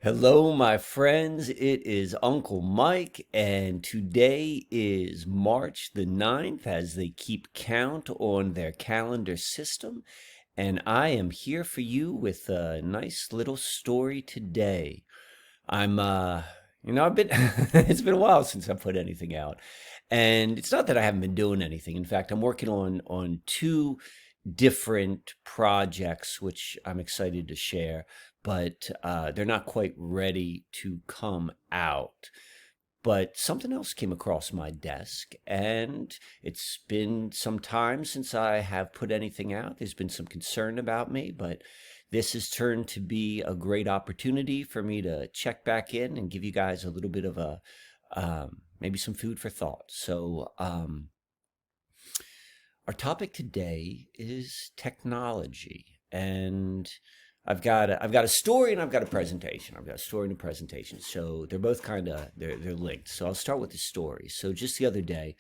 Hello, my friends. It is Uncle Mike, and today is March the 9th as they keep count on their calendar system. And I am here for you with a nice little story today. I'm, I've been, it's been a while since I put anything out. And it's not that I haven't been doing anything. In fact, I'm working on two different projects, which I'm excited to share, but they're not quite ready to come out. But something else came across my desk, and it's been some time since I have put anything out. There's been some concern about me, but this has turned to be a great opportunity for me to check back in and give you guys a little bit of a maybe some food for thought. So, our topic today is technology, and I've got a story and I've got a presentation. I've got a story and a presentation, so they're both kind of they're linked. So I'll start with the story. So just the other day,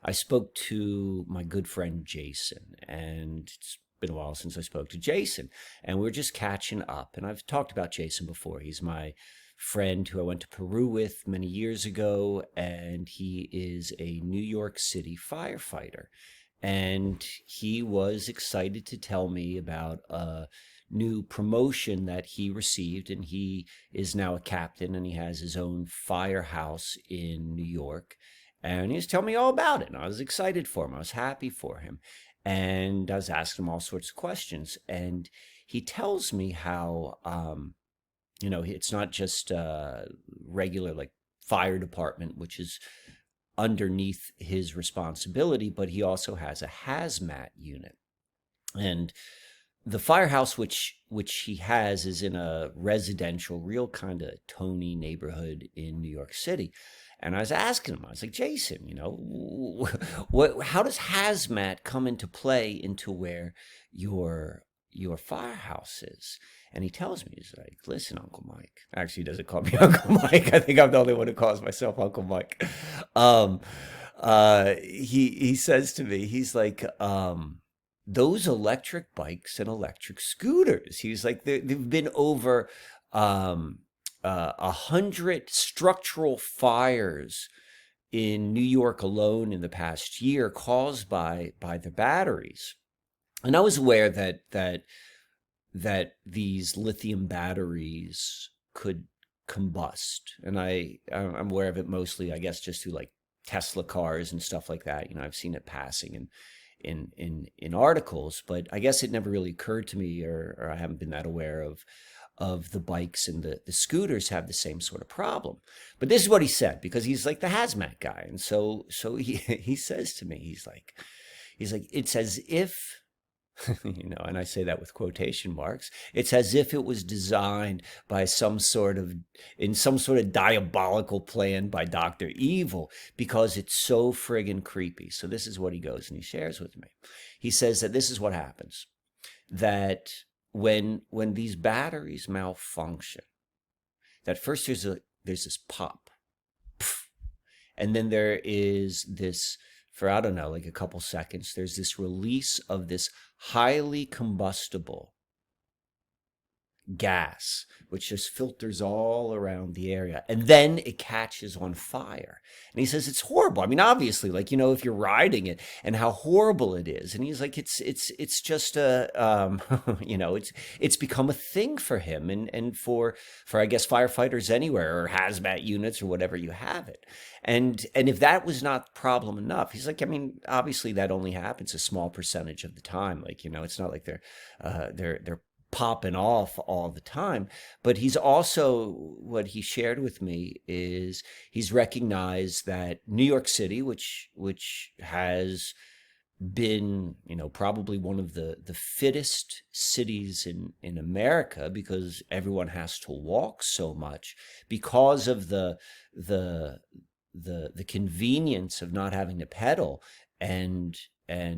I spoke to my good friend Jason, and it's been a while since I spoke to Jason, and we're just catching up. And I've talked about Jason before. He's my friend who I went to Peru with many years ago, and he is a New York City firefighter. And he was excited to tell me about a new promotion that he received, and he is now a captain, and he has his own firehouse in New York. And he was telling me all about it, and I was excited for him. I was happy for him. And I was asking him all sorts of questions. And he tells me how, it's not just regular like fire department, which is underneath his responsibility, but he also has a hazmat unit. And the firehouse which he has is in a residential, real kind of Tony neighborhood in New York City. And I was asking him, I was like, Jason, how does hazmat come into play into where your firehouse is? And he tells me, he's like, listen, Uncle Mike. Actually, he doesn't call me Uncle Mike. I think I'm the only one who calls myself Uncle Mike. Um, he says to me, he's like, those electric bikes and electric scooters. He's like, there've been over 100 structural fires in New York alone in the past year caused by the batteries. And I was aware that these lithium batteries could combust, and I'm aware of it mostly, I guess, just through like Tesla cars and stuff like that. I've seen it passing in articles, but I guess it never really occurred to me, or I haven't been that aware of the bikes and the scooters have the same sort of problem. But this is what he said, because he's like the hazmat guy, and so he says to me, he's like it's as if and I say that with quotation marks. It's as if it was designed by some sort of diabolical plan by Dr. Evil, because it's so friggin' creepy. So this is what he goes and he shares with me. He says that this is what happens, that when these batteries malfunction, that first there's this pop, and then there is this, for I don't know, like a couple seconds, there's this release of this highly combustible gas, which just filters all around the area, and then it catches on fire. And he says it's horrible. I mean, obviously, like, if you're riding it, and how horrible it is. And he's like, it's just a it's become a thing for him, and for I guess firefighters anywhere, or hazmat units, or whatever you have it. And if that was not problem enough, he's like, I mean, obviously that only happens a small percentage of the time. Like, it's not like they're popping off all the time. But he's also, what he shared with me is he's recognized that New York City, which has been, probably one of the fittest cities in America, because everyone has to walk so much because of the convenience of not having to pedal, and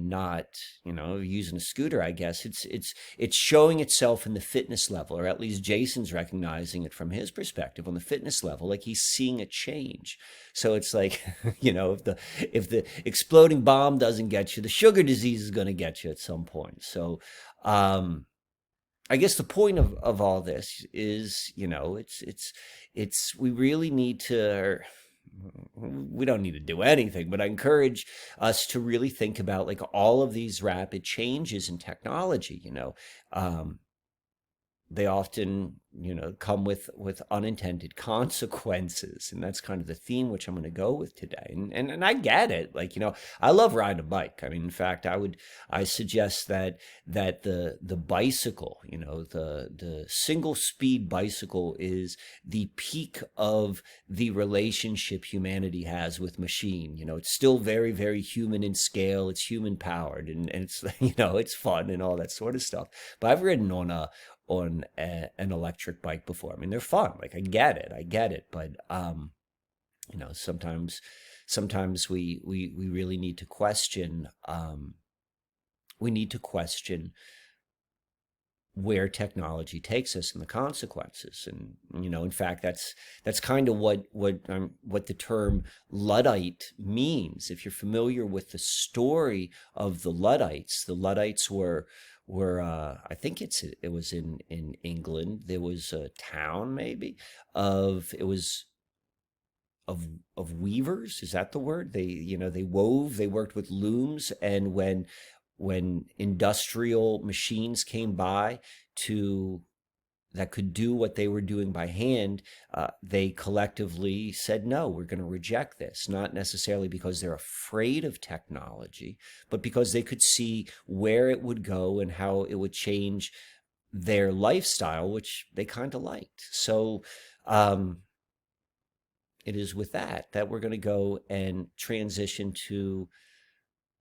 not, using a scooter. I guess it's showing itself in the fitness level, or at least Jason's recognizing it from his perspective on the fitness level, like he's seeing a change. So it's like, if the exploding bomb doesn't get you, the sugar disease is going to get you at some point. So I guess the point of all this is, it's we really need to, we don't need to do anything, but I encourage us to really think about like all of these rapid changes in technology. Um, they often, come with unintended consequences, and that's kind of the theme which I'm going to go with today. And I get it. Like, I love riding a bike. I mean, in fact, I suggest that the bicycle, the single speed bicycle is the peak of the relationship humanity has with machine. It's still very, very human in scale. It's human powered, and it's it's fun and all that sort of stuff. But I've ridden an electric bike before. I mean, they're fun. Like, I get it. But sometimes we really need to question. We need to question where technology takes us and the consequences. And in fact, that's kind of what the term Luddite means. If you're familiar with the story of the Luddites were I think it was in England. There was a town maybe of weavers. Is that the word? They worked with looms, and when industrial machines came by to that could do what they were doing by hand, they collectively said, no, we're going to reject this, not necessarily because they're afraid of technology, but because they could see where it would go and how it would change their lifestyle, which they kind of liked. So it is with that we're going to go and transition to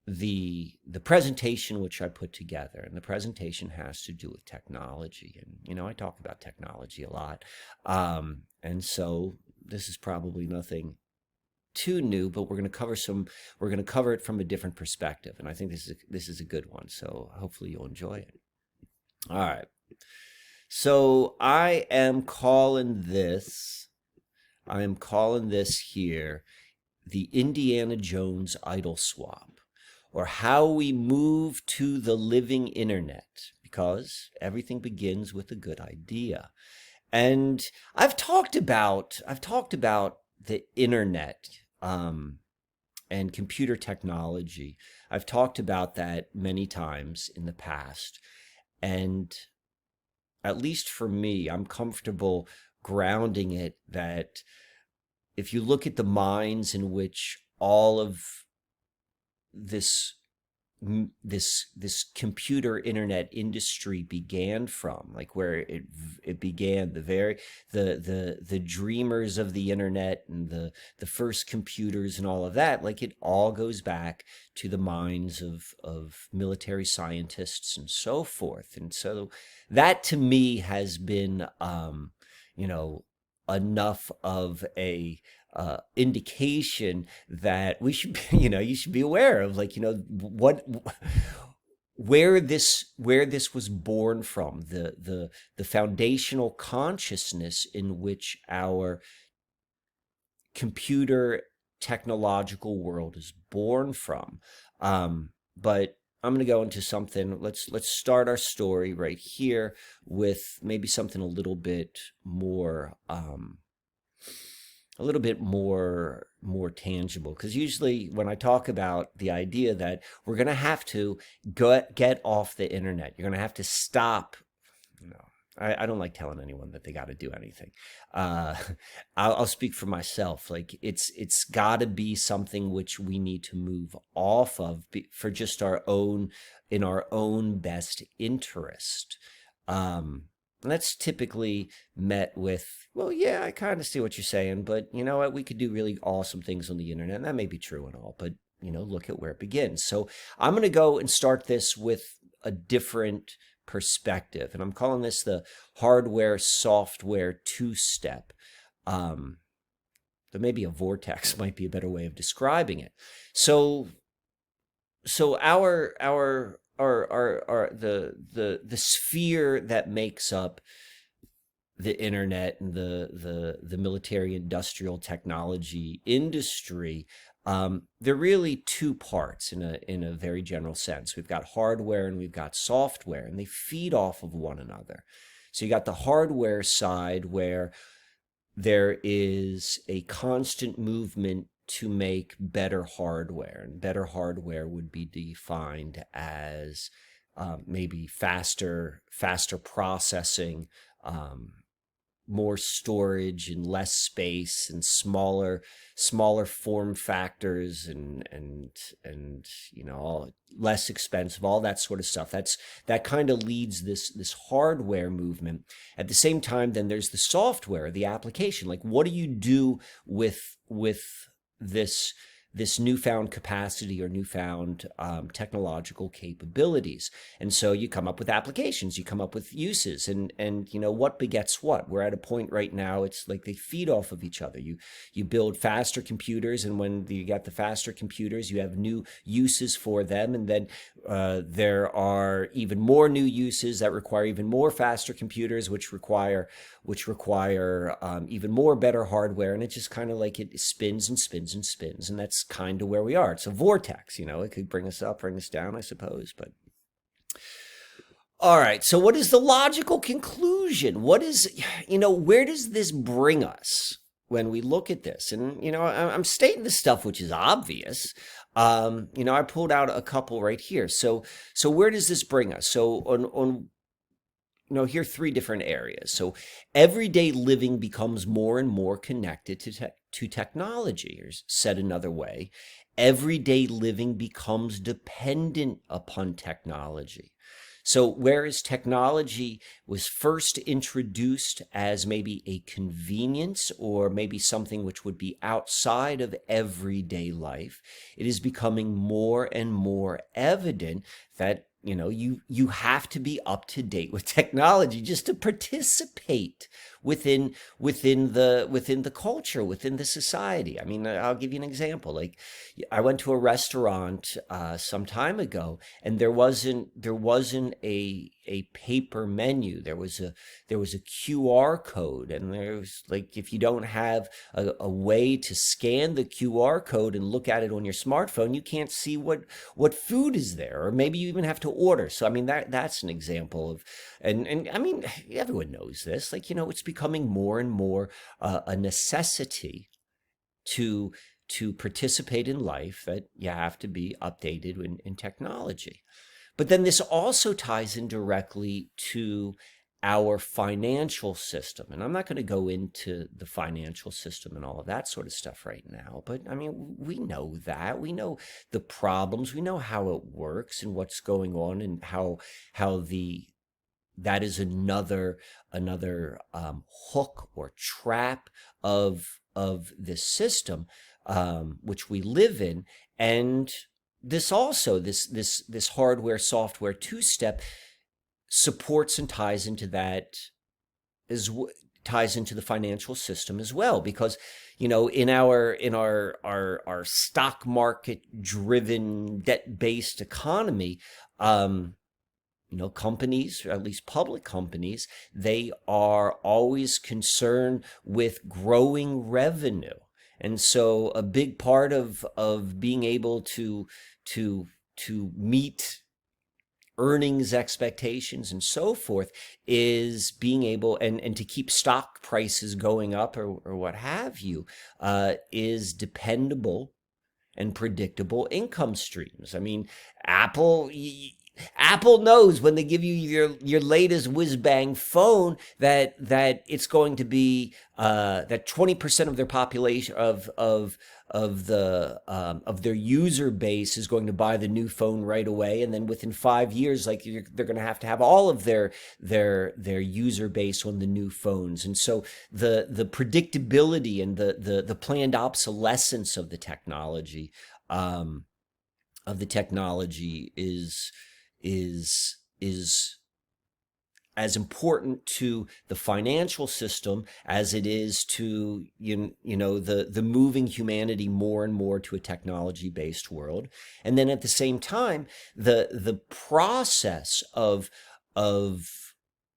the presentation which I put together. And the presentation has to do with technology, and I talk about technology a lot, and so this is probably nothing too new, but we're going to cover it from a different perspective, and I think this is a good one, so hopefully you'll enjoy it. All right, so I am calling this here the Indiana Jones idol swap, or how we move to the living internet, because everything begins with a good idea. And I've talked about the internet, and computer technology. I've talked about that many times in the past, and at least for me, I'm comfortable grounding it that if you look at the minds in which all of this this computer internet industry began from, like where it began, the dreamers of the internet and the first computers and all of that, like it all goes back to the minds of military scientists and so forth. And so that to me has been enough of a indication that we should be, you should be aware of, like, where this was born from, the foundational consciousness in which our computer technological world is born from. But I'm going to go into something. Let's start our story right here with maybe something a little bit more more tangible, because usually when I talk about the idea that we're going to have to get off the internet, you're going to have to stop. I don't like telling anyone that they got to do anything. I'll speak for myself. Like it's got to be something which we need to move off of for just in our own best interest. And that's typically met with, well, yeah, I kind of see what you're saying, but you know what? We could do really awesome things on the internet, and that may be true and all, but look at where it begins. So I'm going to go and start this with a different perspective, and I'm calling this the hardware software two-step. There may be a vortex might be a better way of describing it. So the sphere that makes up the internet and the military industrial technology industry they're really two parts in a very general sense. We've got hardware and we've got software, and they feed off of one another. So you got the hardware side where there is a constant movement to make better hardware, and better hardware would be defined as maybe faster processing, more storage and less space, and smaller form factors, and all less expensive, all that sort of stuff. That kind of leads this hardware movement. At the same time, then there's the software, the application. Like, what do you do with this newfound capacity or newfound technological capabilities? And so you come up with applications, you come up with uses, and what begets what. We're at a point right now, it's like they feed off of each other. You build faster computers, and when you get the faster computers, you have new uses for them, and then there are even more new uses that require even more faster computers, which require even more better hardware, and it just kind of like it spins and spins and spins, and that's kind of where we are. It's a vortex, it could bring us up, bring us down, I suppose. But all right, so what is the logical conclusion? What is, where does this bring us when we look at this? And I'm stating this stuff which is obvious. I pulled out a couple right here. So where does this bring us? So on here are three different areas. So everyday living becomes more and more connected to technology. Or said another way, everyday living becomes dependent upon technology. So whereas technology was first introduced as maybe a convenience or maybe something which would be outside of everyday life, it is becoming more and more evident that you have to be up to date with technology just to participate within the culture, within the society. I mean, I'll give you an example. Like, I went to a restaurant some time ago, and there wasn't a paper menu. There was a QR code, and there was, like, if you don't have a way to scan the QR code and look at it on your smartphone, you can't see what food is there, or maybe you even have to order. So I mean, that's an example of, and I mean, everyone knows this. Like, it's becoming more and more a necessity to participate in life, that you have to be updated in technology. But then this also ties in directly to our financial system. And I'm not going to go into the financial system and all of that sort of stuff right now. But I mean, we know that. We know the problems. We know how it works and what's going on, and how that is another hook or trap of this system, which we live in. And this also, this hardware software two-step supports and ties into that, ties into the financial system as well, because in our stock market driven, debt-based economy, companies, or at least public companies, they are always concerned with growing revenue. And so a big part of being able to meet earnings expectations and so forth is being able, and to keep stock prices going up, or what have you, is dependable and predictable income streams. I mean, Apple knows when they give you your latest whiz-bang phone that it's going to be that 20% of their population of their user base is going to buy the new phone right away, and then within 5 years, like, they're going to have all of their user base on the new phones. And so the predictability and the planned obsolescence of the technology is as important to the financial system as it is to the moving humanity more and more to a technology-based world. And then at the same time, the process of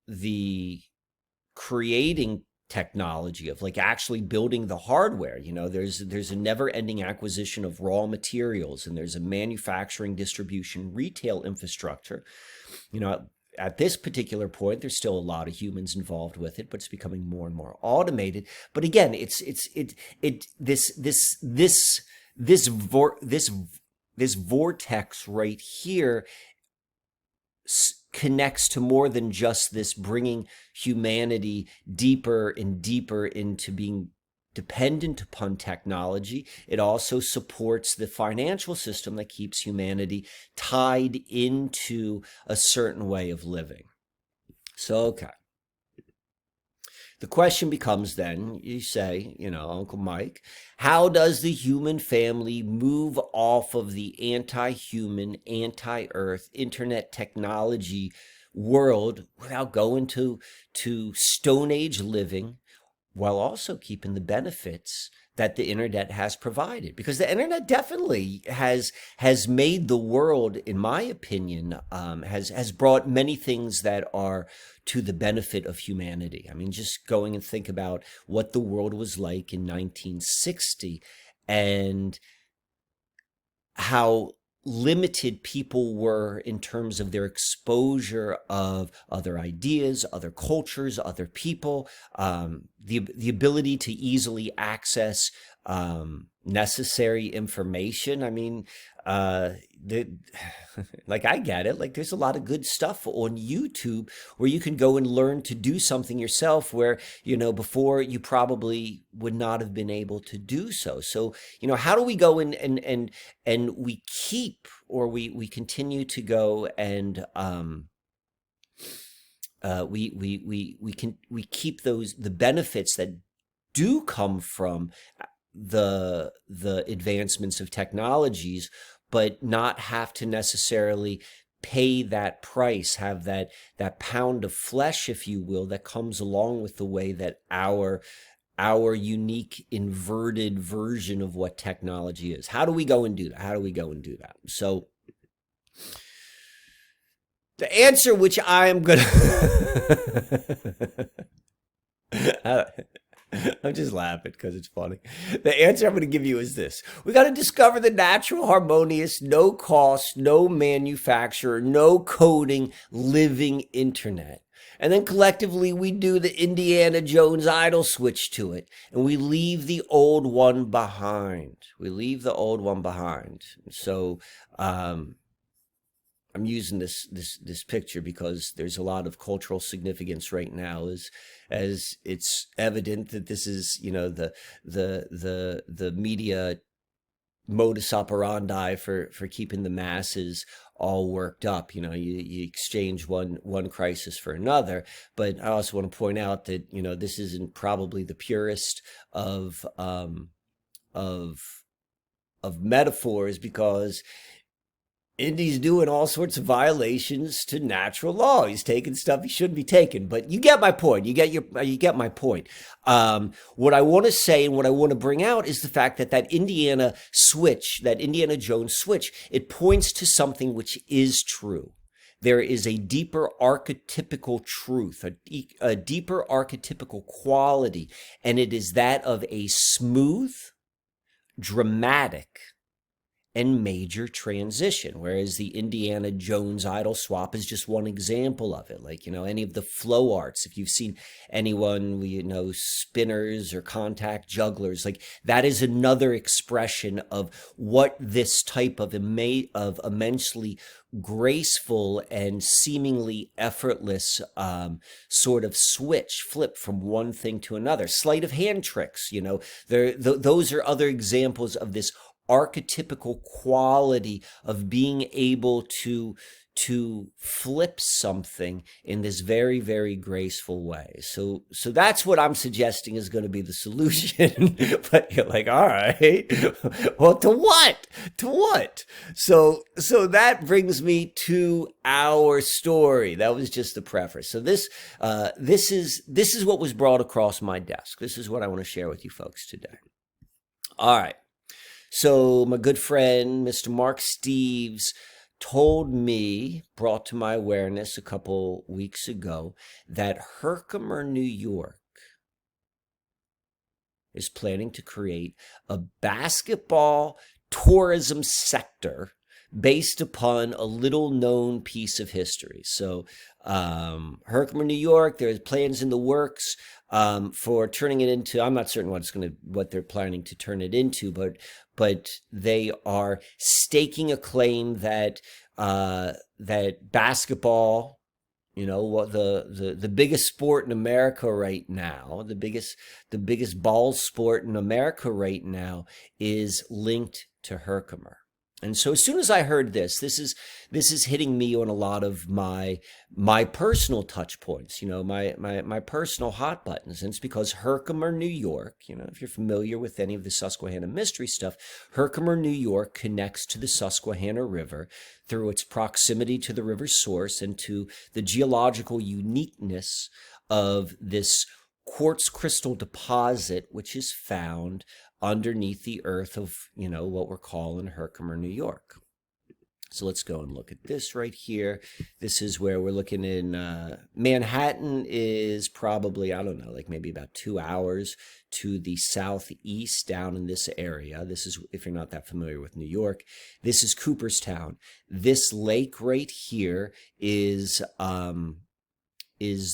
the creating technology, of like actually building the hardware. There's a never-ending acquisition of raw materials, and there's a manufacturing, distribution, retail infrastructure. At this particular point, there's still a lot of humans involved with it, but it's becoming more and more automated. But again, this vortex right here connects to more than just this, bringing humanity deeper and deeper into being dependent upon technology. It also supports the financial system that keeps humanity tied into a certain way of living. So, okay. The question becomes then, you say, Uncle Mike, how does the human family move off of the anti-human, anti-earth, internet technology world without going to Stone Age living, while also keeping the benefits that the internet has provided? Because the internet definitely has made the world, in my opinion, has brought many things that are to the benefit of humanity. I mean, just going and think about what the world was like in 1960 and how limited people were in terms of their exposure of other ideas, other cultures, other people, the ability to easily access necessary information. I mean, like, I get it. Like, there's a lot of good stuff on YouTube where you can go and learn to do something yourself where, before you probably would not have been able to do so. So, how do we go and we keep, or we continue to go and we keep the benefits that do come from the advancements of technologies, but not have to necessarily pay that price, have that pound of flesh, if you will, that comes along with the way that our unique inverted version of what technology is. How do we go and do that? So the answer, which I am going to I'm just laughing because it's funny. The answer I'm going to give you is this. We got to discover the natural, harmonious, no cost, no manufacturer, no coding, living internet. And then collectively we do the Indiana Jones idol switch to it, and we leave the old one behind. So, I'm using this picture because there's a lot of cultural significance right now, as it's evident that this is, the media modus operandi for keeping the masses all worked up. You exchange one crisis for another. But I also want to point out that, this isn't probably the purest of metaphors, because Indy's doing all sorts of violations to natural law. He's taking stuff he shouldn't be taking. But you get my point. You get my point. What I want to say and what I want to bring out is the fact that Indiana Jones switch, it points to something which is true. There is a deeper archetypical truth, a deeper archetypical quality, and it is that of a smooth, dramatic, and major transition, whereas the Indiana Jones idol swap is just one example of it. Like, any of the flow arts, if you've seen anyone, spinners or contact jugglers, like, that is another expression of what this type of immensely graceful and seemingly effortless sort of flip from one thing to another. Sleight of hand tricks, those are other examples of this archetypical quality of being able to flip something in this very, very graceful way. So that's what I'm suggesting is going to be the solution. But you're like, all right, well, to what? So that brings me to our story. That was just the preface. So this is what was brought across my desk. This is what I want to share with you folks today. All right. So my good friend, Mr. Mark Steves, brought to my awareness a couple weeks ago, that Herkimer, New York is planning to create a basketball tourism sector based upon a little known piece of history. So Herkimer, New York, there's plans in the works for turning it into, I'm not certain what they're planning to turn it into, but they are staking a claim that that basketball, what the biggest sport in America right now, the biggest ball sport in America right now, is linked to Herkimer. And so as soon as I heard this is hitting me on a lot of my personal touch points, my personal hot buttons. And it's because Herkimer, New York, if you're familiar with any of the Susquehanna mystery stuff, Herkimer, New York connects to the Susquehanna River through its proximity to the river's source and to the geological uniqueness of this quartz crystal deposit, which is found underneath the earth of, what we're calling Herkimer, New York. So let's go and look at this right here. This is where we're looking in Manhattan is probably, I don't know, like maybe about 2 hours to the southeast down in this area. This is, if you're not that familiar with New York, this is Cooperstown. This lake right here is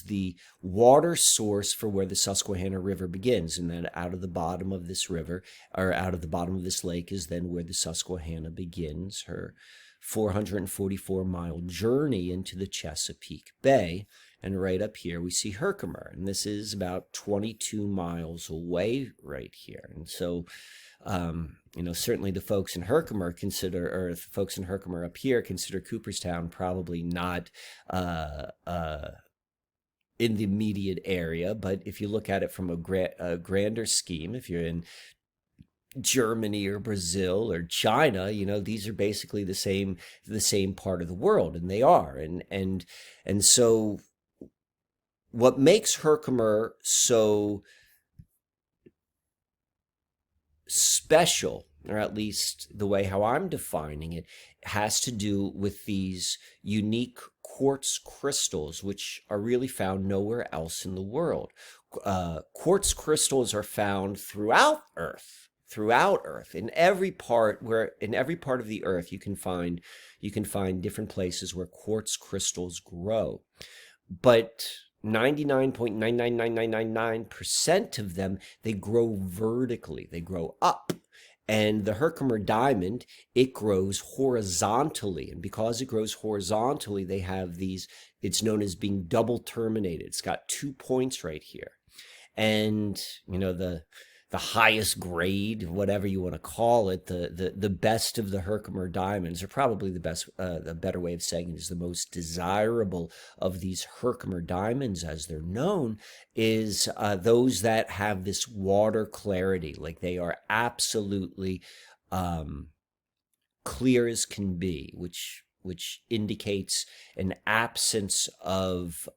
the water source for where the Susquehanna River begins. And then out of the bottom of this river, or out of the bottom of this lake, is then where the Susquehanna begins her 444-mile journey into the Chesapeake Bay. And right up here, we see Herkimer. And this is about 22 miles away right here. And so, certainly the folks in Herkimer the folks in Herkimer up here consider Cooperstown probably not in the immediate area, but if you look at it from a grander scheme, if you're in Germany or Brazil or China, these are basically the same part of the world, and they are, and so what makes Herkimer so special, or at least the way how I'm defining it, has to do with these unique quartz crystals, which are really found nowhere else in the world. Quartz crystals are found throughout Earth. In every part of the Earth, you can find different places where quartz crystals grow, but 99.99999% of them, they grow vertically. They grow up. And the Herkimer diamond, it grows horizontally. And because it grows horizontally, they have these, it's known as being double terminated. It's got 2 points right here. And, the highest grade, whatever you want to call it, the best of the Herkimer diamonds, or probably the better way of saying it is the most desirable of these Herkimer diamonds, as they're known, is those that have this water clarity. Like they are absolutely clear as can be, which indicates an absence of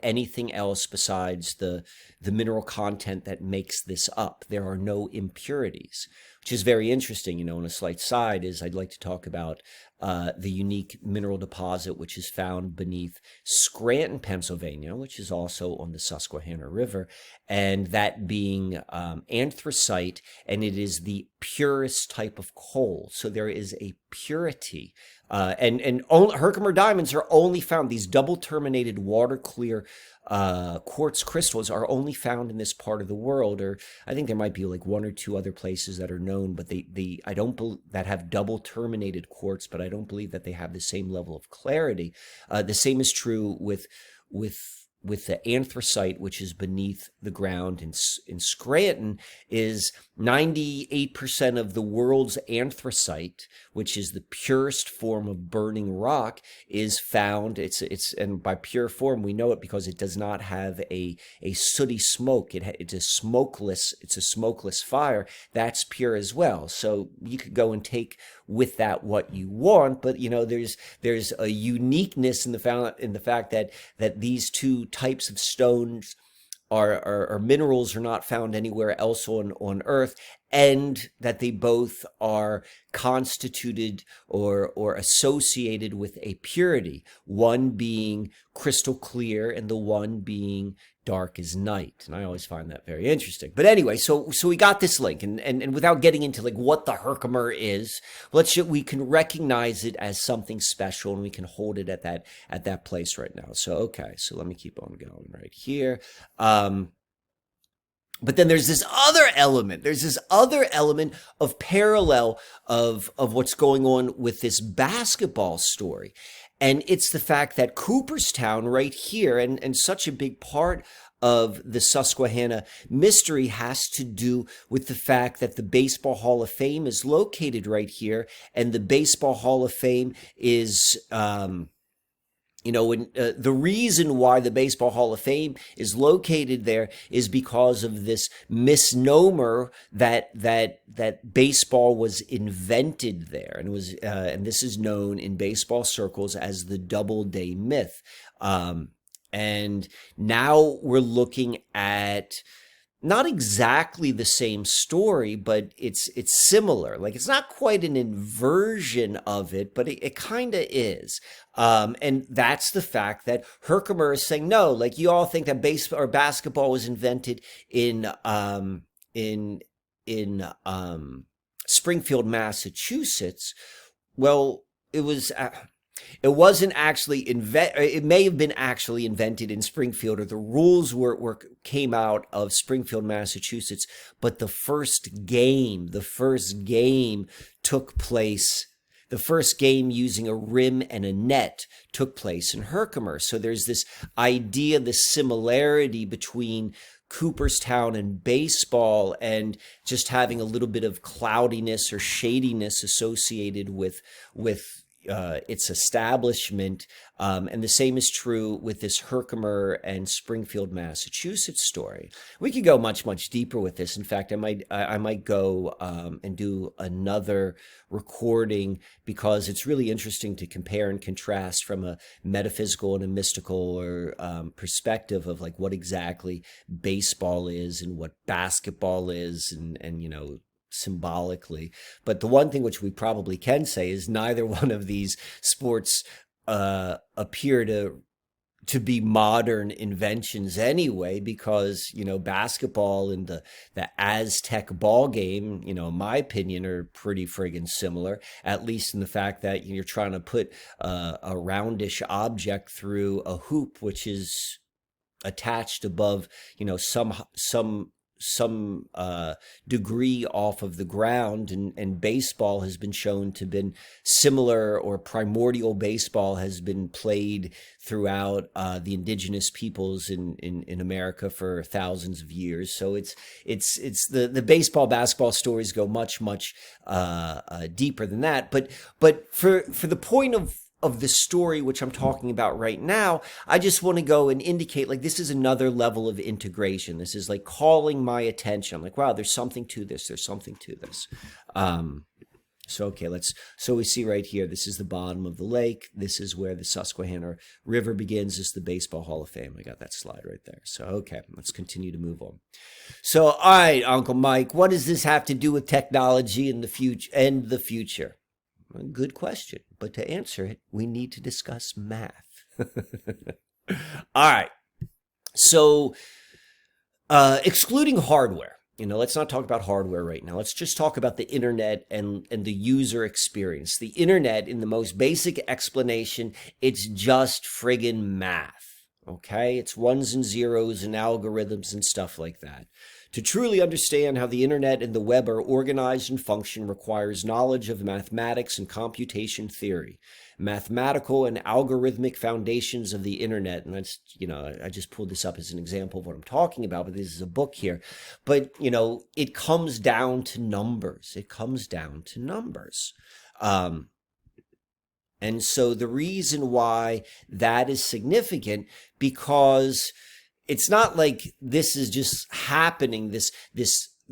anything else besides the mineral content that makes this up. There are no impurities, which is very interesting. On a slight side is I'd like to talk about the unique mineral deposit which is found beneath Scranton, Pennsylvania, which is also on the Susquehanna River, and that being anthracite, and it is the purest type of coal. So there is a purity. And Herkimer diamonds are only found, these double terminated water clear quartz crystals are only found in this part of the world, or I think there might be like 1 or 2 other places that are known, but that have double terminated quartz, but I don't believe that they have the same level of clarity. The same is true with the anthracite, which is beneath the ground in Scranton, is 98% of the world's anthracite, which is the purest form of burning rock, is found. And by pure form, we know it because it does not have a sooty smoke. It's a smokeless fire. That's pure as well. So you could go and take with that what you want, but there's a uniqueness in the fact that these two types of stones are minerals are not found anywhere else on Earth, and that they both are constituted or associated with a purity, one being crystal clear and the one being dark as night. And I always find that very interesting. But anyway, so we got this link, and without getting into like what the Herkimer is, we can recognize it as something special, and we can hold it at that place right now. So okay, so let me keep on going right here. But then there's this other element. There's this other element of parallel of what's going on with this basketball story. And it's the fact that Cooperstown right here, and such a big part of the Susquehanna mystery has to do with the fact that the Baseball Hall of Fame is located right here. And the Baseball Hall of Fame is... the reason why the Baseball Hall of Fame is located there is because of this misnomer that baseball was invented there, and it was and this is known in baseball circles as the Doubleday myth. And now we're looking at not exactly the same story, but it's similar. Like, it's not quite an inversion of it, but it kind of is. And that's the fact that Herkimer is saying, no, like, you all think that baseball or basketball was invented in Springfield, Massachusetts. Well, it wasn't actually it may have been actually invented in Springfield, or the rules came out of Springfield, Massachusetts, but the first game took place. The first game using a rim and a net took place in Herkimer. So there's this idea, this similarity between Cooperstown and baseball, and just having a little bit of cloudiness or shadiness associated with its establishment. And the same is true with this Herkimer and Springfield, Massachusetts story. We could go much, much deeper with this. In fact, I might go and do another recording, because it's really interesting to compare and contrast from a metaphysical and a mystical or perspective of like what exactly baseball is and what basketball is, and symbolically. But the one thing which we probably can say is neither one of these sports appear to be modern inventions anyway, because basketball and the Aztec ball game, in my opinion, are pretty friggin' similar, at least in the fact that you're trying to put a roundish object through a hoop which is attached above some degree off of the ground, and baseball has been shown to have been similar, or primordial baseball has been played throughout the indigenous peoples in America for thousands of years. So it's the baseball basketball stories go much deeper than that. But for the point of the story which I'm talking about right now, I just want to go and indicate, like, this is another level of integration. This is like calling my attention. I'm like, wow, there's something to this. There's something to this. So we see right here, this is the bottom of the lake. This is where the Susquehanna River begins. This is the Baseball Hall of Fame. I got that slide right there. So, okay, let's continue to move on. So, all right, Uncle Mike, what does this have to do with technology and the future? Good question. But to answer it, we need to discuss math. All right. So, excluding hardware, let's not talk about hardware right now. Let's just talk about the internet and the user experience. The internet, in the most basic explanation, it's just friggin' math. Okay? It's ones and zeros and algorithms and stuff like that. To truly understand how the internet and the web are organized and function requires knowledge of mathematics and computation theory, mathematical and algorithmic foundations of the internet. And that's, I just pulled this up as an example of what I'm talking about, but this is a book here. But, it comes down to numbers. It comes down to numbers. And so the reason why that is significant, because it's not like this is just happening, this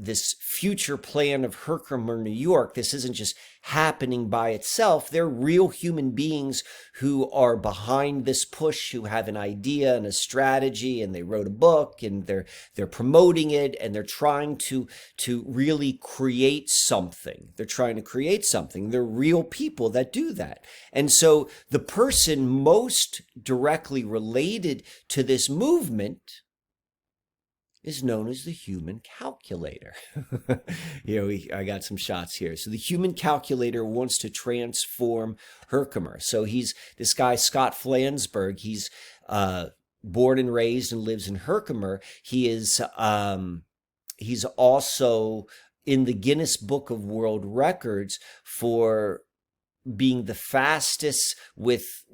this future plan of Herkimer, New York. This isn't just happening by itself. They're real human beings who are behind this push, who have an idea and a strategy, and they wrote a book, and they're promoting it, and they're trying to really create something. They're trying to create something. They're real people that do that. And so the person most directly related to this movement is known as the human calculator. I got some shots here. So the human calculator wants to transform Herkimer. So this guy, Scott Flansburgh. He's born and raised and lives in Herkimer. He's also in the Guinness Book of World Records for being the fastest with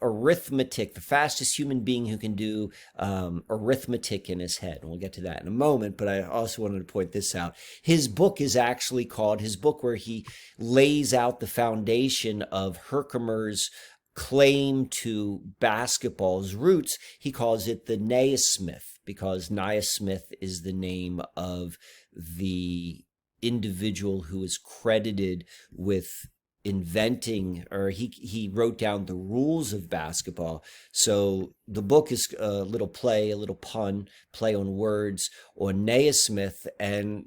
arithmetic, the fastest human being who can do arithmetic in his head. And we'll get to that in a moment, but I also wanted to point this out. His book is actually called, his book where he lays out the foundation of Herkimer's claim to basketball's roots, he calls it the Naismith, because Naismith is the name of the individual who is credited with inventing, or he wrote down the rules of basketball. So the book is a little pun, play on words on Naismith, and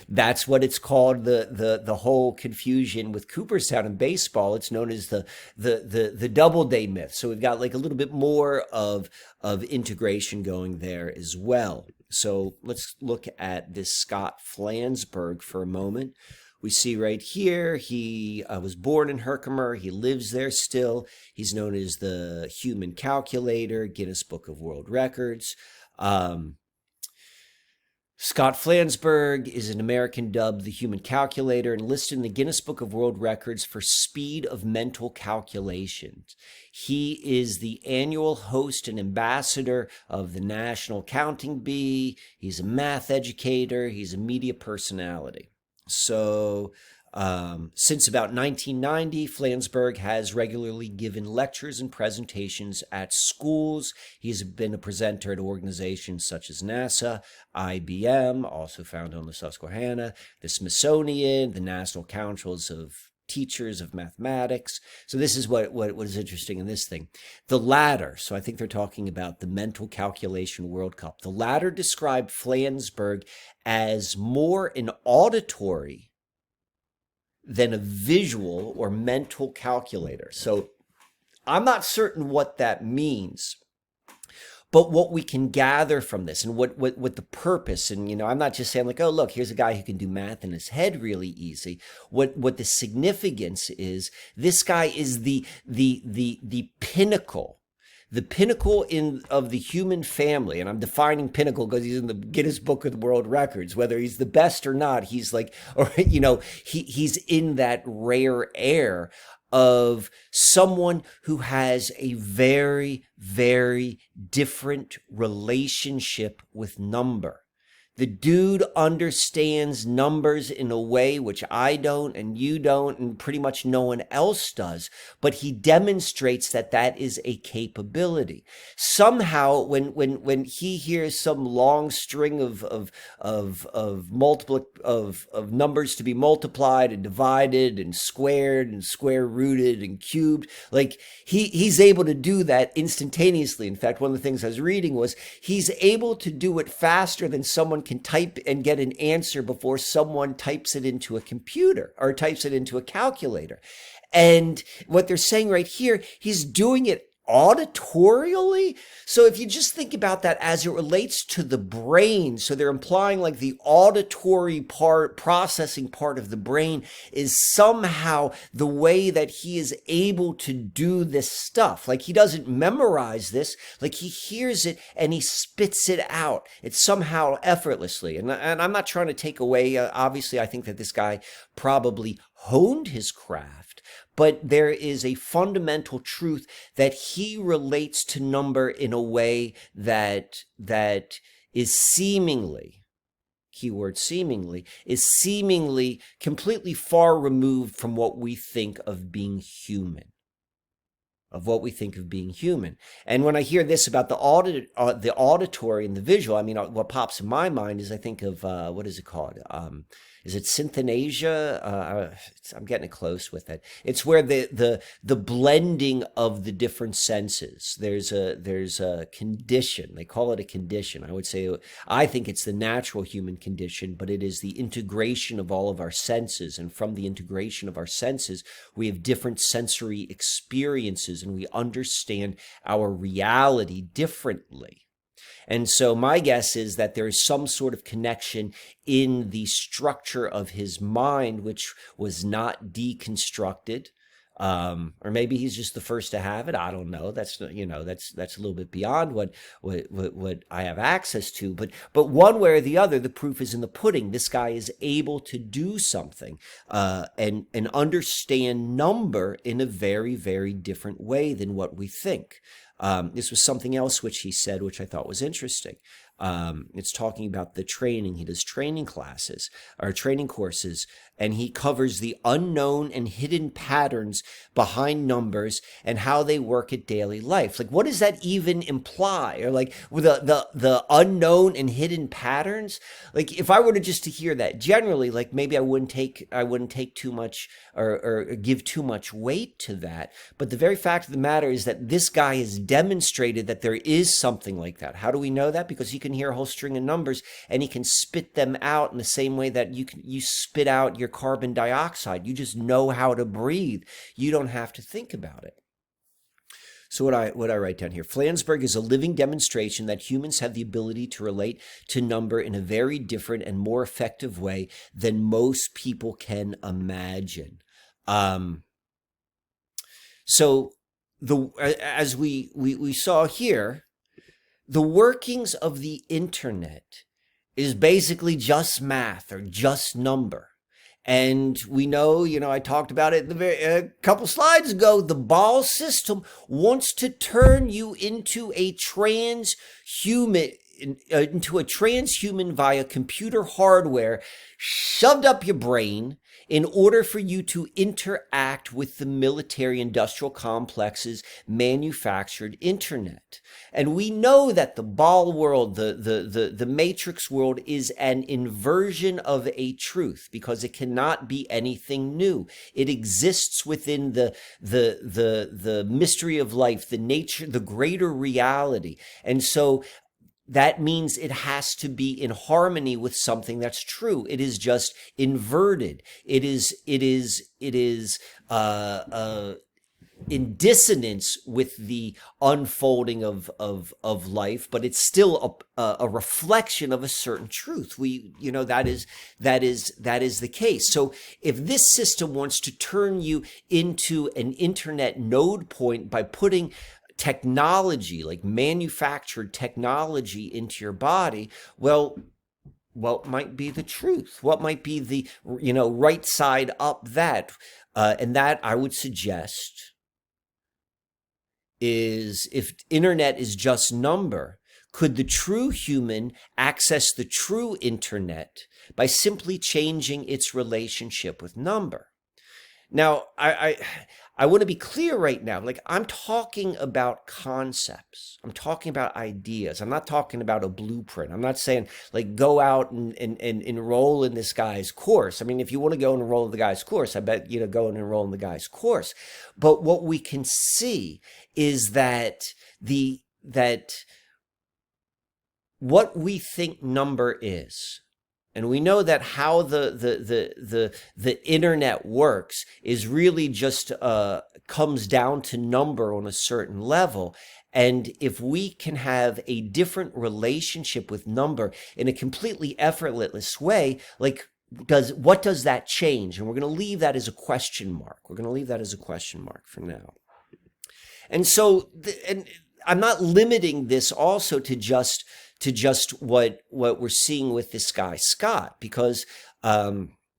that's what it's called. The whole confusion with Cooperstown in baseball, it's known as the Doubleday myth. So we've got like a little bit more of integration going there as well. So let's look at this Scott Flansburgh for a moment. We see right here, he was born in Herkimer. He lives there still. He's known as the human calculator, Guinness Book of World Records. Scott Flansburgh is an American dubbed the human calculator and listed in the Guinness Book of World Records for speed of mental calculations. He is the annual host and ambassador of the National Counting Bee. He's a math educator. He's a media personality. So since about 1990, Flansburgh has regularly given lectures and presentations at schools. He's been a presenter at organizations such as NASA, IBM, also found on the Susquehanna, the Smithsonian, the National Councils of Teachers of Mathematics. So this is what is interesting in this thing. The latter, so I think they're talking about the Mental Calculation World Cup. The latter described Flansburgh as more an auditory than a visual or mental calculator. So I'm not certain what that means, but what we can gather from this and what the purpose, and I'm not just saying like, oh, look, here's a guy who can do math in his head really easy. What the significance is, this guy is the pinnacle. The pinnacle of the human family, and I'm defining pinnacle because he's in the Guinness Book of World Records. Whether he's the best or not, he's like, or he's in that rare air of someone who has a very, very different relationship with number. The dude understands numbers in a way which I don't, and you don't, and pretty much no one else does. But he demonstrates that is a capability. Somehow, when he hears some long string of numbers to be multiplied and divided and square rooted and cubed, like he's able to do that instantaneously. In fact, one of the things I was reading was he's able to do it faster than someone can type and get an answer before someone types it into a computer or types it into a calculator. And what they're saying right here, he's doing it auditorially. So if you just think about that as it relates to the brain, so they're implying like the auditory part, processing part of the brain is somehow the way that he is able to do this stuff. Like he doesn't memorize this, like he hears it and he spits it out. It's somehow effortlessly. And I'm not trying to take away, obviously I think that this guy probably honed his craft, but there is a fundamental truth that he relates to number in a way that is seemingly, keyword seemingly, is seemingly completely far removed from what we think of being human. of what we think of being human. And when I hear this about the auditory and the visual, I mean, what pops in my mind is I think of, what is it called? Is it Synthesia? I'm getting it close with it. It's where the blending of the different senses. There's a condition. They call it a condition. I think it's the natural human condition, but it is the integration of all of our senses. And from the integration of our senses, we have different sensory experiences, and we understand our reality differently. And so my guess is that there is some sort of connection in the structure of his mind, which was not deconstructed. Or maybe he's just the first to have it. I don't know. That's a little bit beyond what I have access to. But one way or the other, the proof is in the pudding. This guy is able to do something and understand number in a very, very different way than what we think. This was something else which he said, which I thought was interesting. It's talking about the training. He does training classes or training courses, and he covers the unknown and hidden patterns behind numbers and how they work at daily life. Like, what does that even imply? Or like with the unknown and hidden patterns? Like, if I were to just to hear that generally, like maybe I wouldn't take too much or give too much weight to that. But the very fact of the matter is that this guy has demonstrated that there is something like that. How do we know that? Because he can hear a whole string of numbers and he can spit them out in the same way that you spit out your carbon dioxide. You just know how to breathe. You don't have to think about it. So what I write down here, Flansburgh is a living demonstration that humans have the ability to relate to number in a very different and more effective way than most people can imagine. So as we saw here, the workings of the internet is basically just math or just number. And we know, I talked about it a couple slides ago, the Baal system wants to turn you into a transhuman via computer hardware shoved up your brain in order for you to interact with the military industrial complex's manufactured internet. And we know that the Baal world, the matrix world, is an inversion of a truth because it cannot be anything new. It exists within the mystery of life, the nature, the greater reality. And so that means it has to be in harmony with something that's true. It is just inverted. It is in dissonance with the unfolding of life, but it's still a reflection of a certain truth. That is the case. So if this system wants to turn you into an internet node point by putting technology, like manufactured technology, into your body, well, what might be the truth? What might be the right side up that? And that I would suggest is, if internet is just number, could the true human access the true internet by simply changing its relationship with number? Now, I want to be clear right now. Like, I'm talking about concepts. I'm talking about ideas. I'm not talking about a blueprint. I'm not saying, like, go out and enroll in this guy's course. I mean, if you want to go and enroll in the guy's course, I bet, go and enroll in the guy's course. But what we can see is that what we think number is, and we know that how the internet works is really just comes down to number on a certain level. And if we can have a different relationship with number in a completely effortless way, like, what does that change? And we're going to leave that as a question mark. We're going to leave that as a question mark for now. And so, and I'm not limiting this also to just what we're seeing with this guy, Scott, because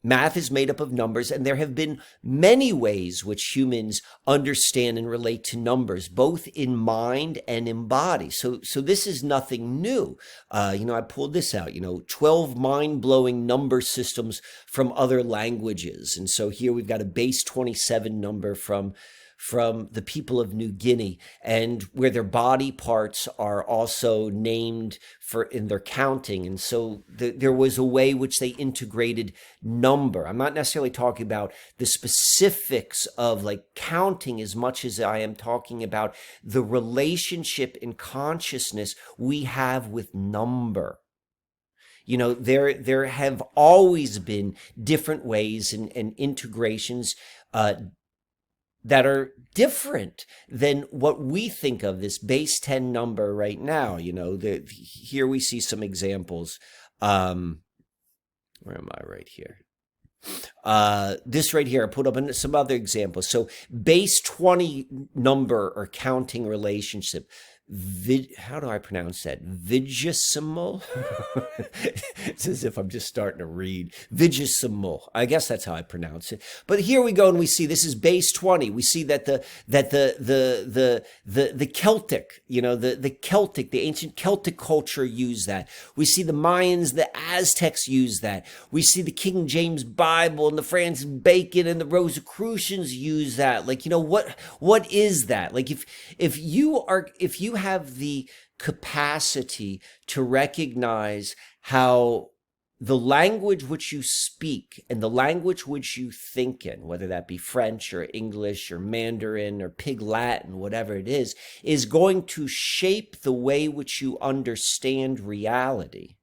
math is made up of numbers, and there have been many ways which humans understand and relate to numbers, both in mind and in body. So this is nothing new. I pulled this out, 12 mind-blowing number systems from other languages. And so here we've got a base 27 number from from the people of New Guinea, and where their body parts are also named for in their counting. And so there was a way which they integrated number. I'm not necessarily talking about the specifics of like counting as much as I am talking about the relationship in consciousness we have with number. You know, there have always been different ways and integrations that are different than what we think of this base 10 number right now. You know, here we see some examples. Where am I right here? This right here, I put up some other examples. So base 20 number or counting relationship. How do I pronounce that? Vigesimal? It's as if I'm just starting to read. Vigesimal. I guess that's how I pronounce it. But here we go, and we see this is base 20. We see that the Celtic, you know, the Celtic, the ancient Celtic culture used that. We see the Mayans, the Aztecs use that. We see the King James Bible and the Francis Bacon and the Rosicrucians use that. Like, you know, what is that? Like, if you have the capacity to recognize how the language which you speak and the language which you think in, whether that be French or English or Mandarin or Pig Latin, whatever it is going to shape the way which you understand reality.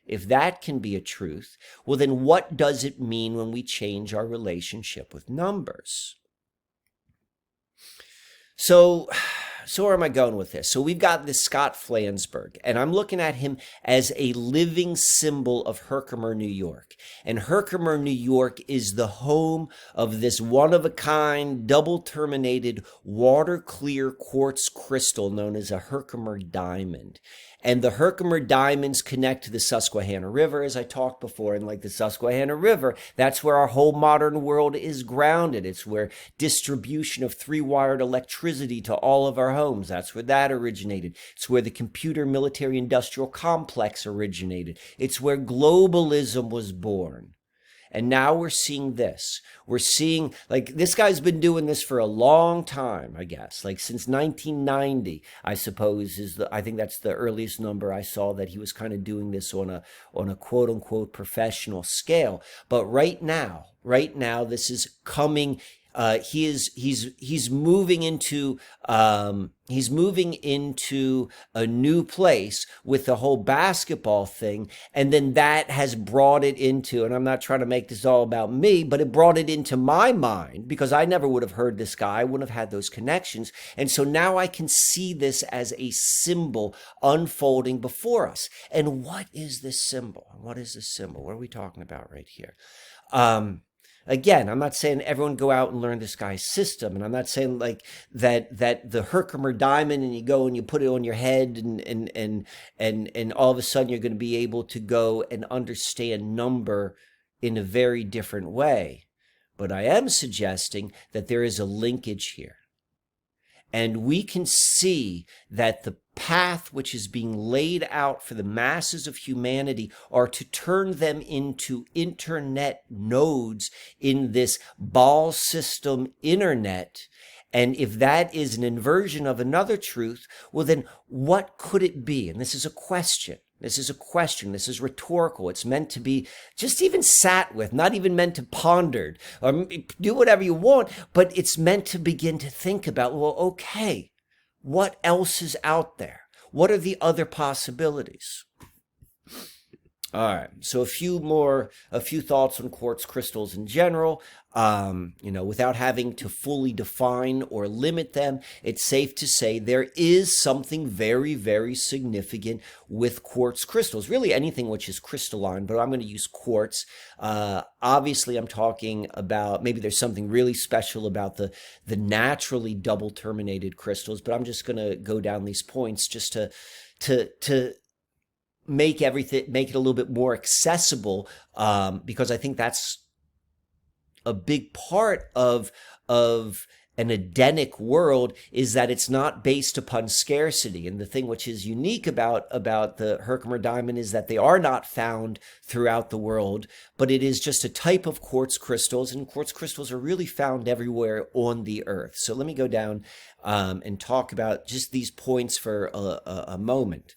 If that can be a truth, well, then what does it mean when we change our relationship with numbers? So where am I going with this? So we've got this Scott Flansburgh, and I'm looking at him as a living symbol of Herkimer, New York. And Herkimer, New York is the home of this one-of-a-kind, double-terminated, water-clear quartz crystal known as a Herkimer diamond. And the Herkimer diamonds connect to the Susquehanna River, as I talked before. And like the Susquehanna River, that's where our whole modern world is grounded. It's where distribution of three-wired electricity to all of our homes, that's where that originated. It's where the computer military industrial complex originated. It's where globalism was born. And now we're seeing this. We're seeing, like, this guy's been doing this for a long time, I guess. Like, since 1990, I suppose, I think that's the earliest number I saw that he was kind of doing this on a quote-unquote professional scale. But right now, this is coming. He's moving into a new place with the whole basketball thing, and then that has brought it into, and I'm not trying to make this all about me, but it brought it into my mind because I never would have heard this guy, I wouldn't have had those connections, and so now I can see this as a symbol unfolding before us. And what is this symbol? What is this symbol? What are we talking about right here? Again, I'm not saying everyone go out and learn this guy's system, and I'm not saying like that the Herkimer diamond and you go and you put it on your head and all of a sudden you're going to be able to go and understand number in a very different way. But I am suggesting that there is a linkage here. And we can see that the path which is being laid out for the masses of humanity are to turn them into internet nodes in this Baal system internet. And if that is an inversion of another truth, well, then what could it be? And this is a question. This is rhetorical. It's meant to be just even sat with, not even meant to pondered or do whatever you want, but it's meant to begin to think about, well, okay, what else is out there? What are the other possibilities? All right, so a few thoughts on quartz crystals in general. Without having to fully define or limit them, it's safe to say there is something very, very significant with quartz crystals. Really anything which is crystalline, but I'm going to use quartz. Obviously, I'm talking about maybe there's something really special about the naturally double terminated crystals, but I'm just going to go down these points just to make it a little bit more accessible, because I think that's a big part of an Edenic world is that it's not based upon scarcity. And the thing which is unique about the Herkimer diamond is that they are not found throughout the world, but it is just a type of quartz crystals, and quartz crystals are really found everywhere on the earth. So let me go down and talk about just these points for a moment.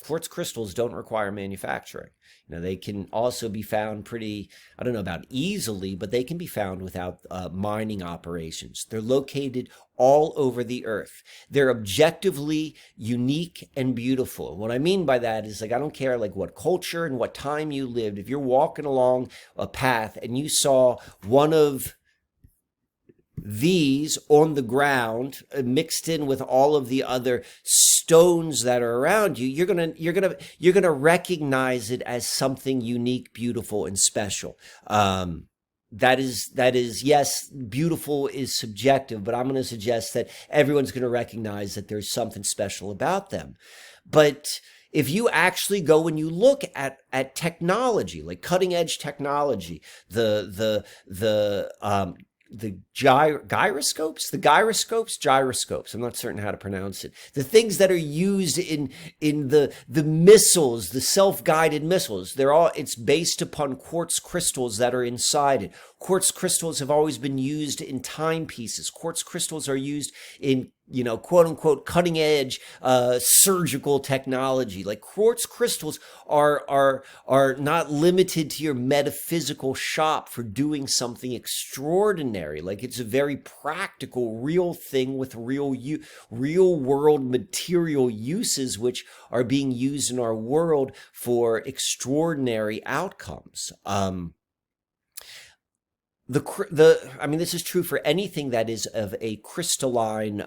Quartz crystals don't require manufacturing. They can also be found pretty, I don't know about easily, but they can be found without mining operations. They're located all over the earth. They're objectively unique and beautiful. What I mean by that is, like, I don't care like what culture and what time you lived. If you're walking along a path and you saw one of these on the ground mixed in with all of the other stones that are around you, you're gonna recognize it as something unique, beautiful, and special. That is yes, beautiful is subjective, but I'm going to suggest that everyone's going to recognize that there's something special about them. But if you actually go and you look at technology, like cutting edge technology, the gyroscopes, I'm not certain how to pronounce it. The things that are used in the missiles, the self-guided missiles, it's based upon quartz crystals that are inside it. Quartz crystals have always been used in timepieces. Quartz crystals are used in, quote unquote, cutting edge surgical technology. Like, quartz crystals are not limited to your metaphysical shop for doing something extraordinary. Like, it's a very practical, real thing with real world material uses, which are being used in our world for extraordinary outcomes. This is true for anything that is of a crystalline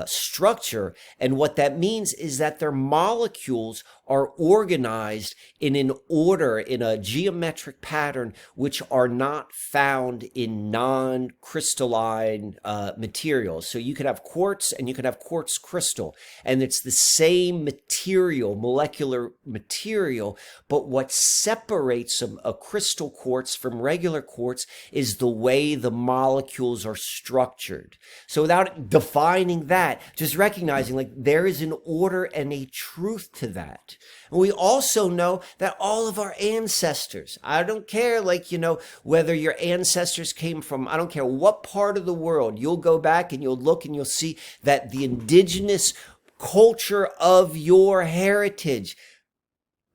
structure. And what that means is that their molecules are organized in an order, in a geometric pattern, which are not found in non-crystalline materials. So you could have quartz and you could have quartz crystal, and it's the same material, molecular material, but what separates a crystal quartz from regular quartz is the way the molecules are structured. So without defining that, just recognizing, like, there is an order and a truth to that. And we also know that all of our ancestors, I don't care, whether your ancestors came from, I don't care what part of the world, you'll go back and you'll look and you'll see that the indigenous culture of your heritage,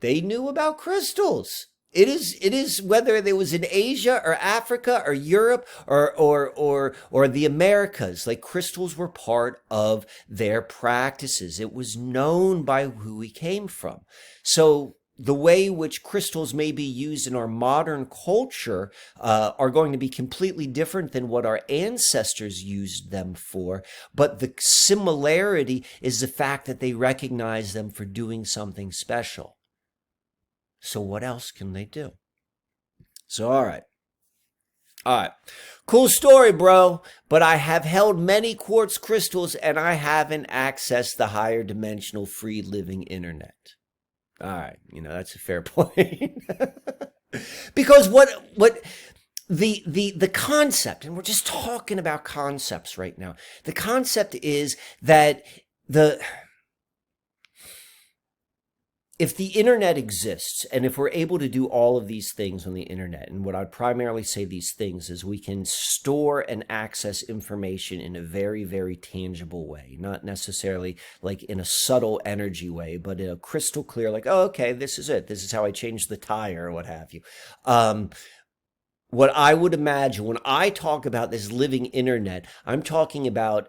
they knew about crystals. It is whether it was in Asia or Africa or Europe or the Americas, like, crystals were part of their practices. It was known by who we came from. So the way which crystals may be used in our modern culture are going to be completely different than what our ancestors used them for. But the similarity is the fact that they recognize them for doing something special. So what else can they do? So, all right. Cool story, bro. But I have held many quartz crystals and I haven't accessed the higher dimensional free living internet. All right. That's a fair point. Because what the concept, and we're just talking about concepts right now. The concept is that if the internet exists, and if we're able to do all of these things on the internet, and what I'd primarily say these things is we can store and access information in a very, very tangible way, not necessarily like in a subtle energy way, but in a crystal clear, like, oh, okay, this is it. This is how I changed the tire or what have you. What I would imagine when I talk about this living internet, I'm talking about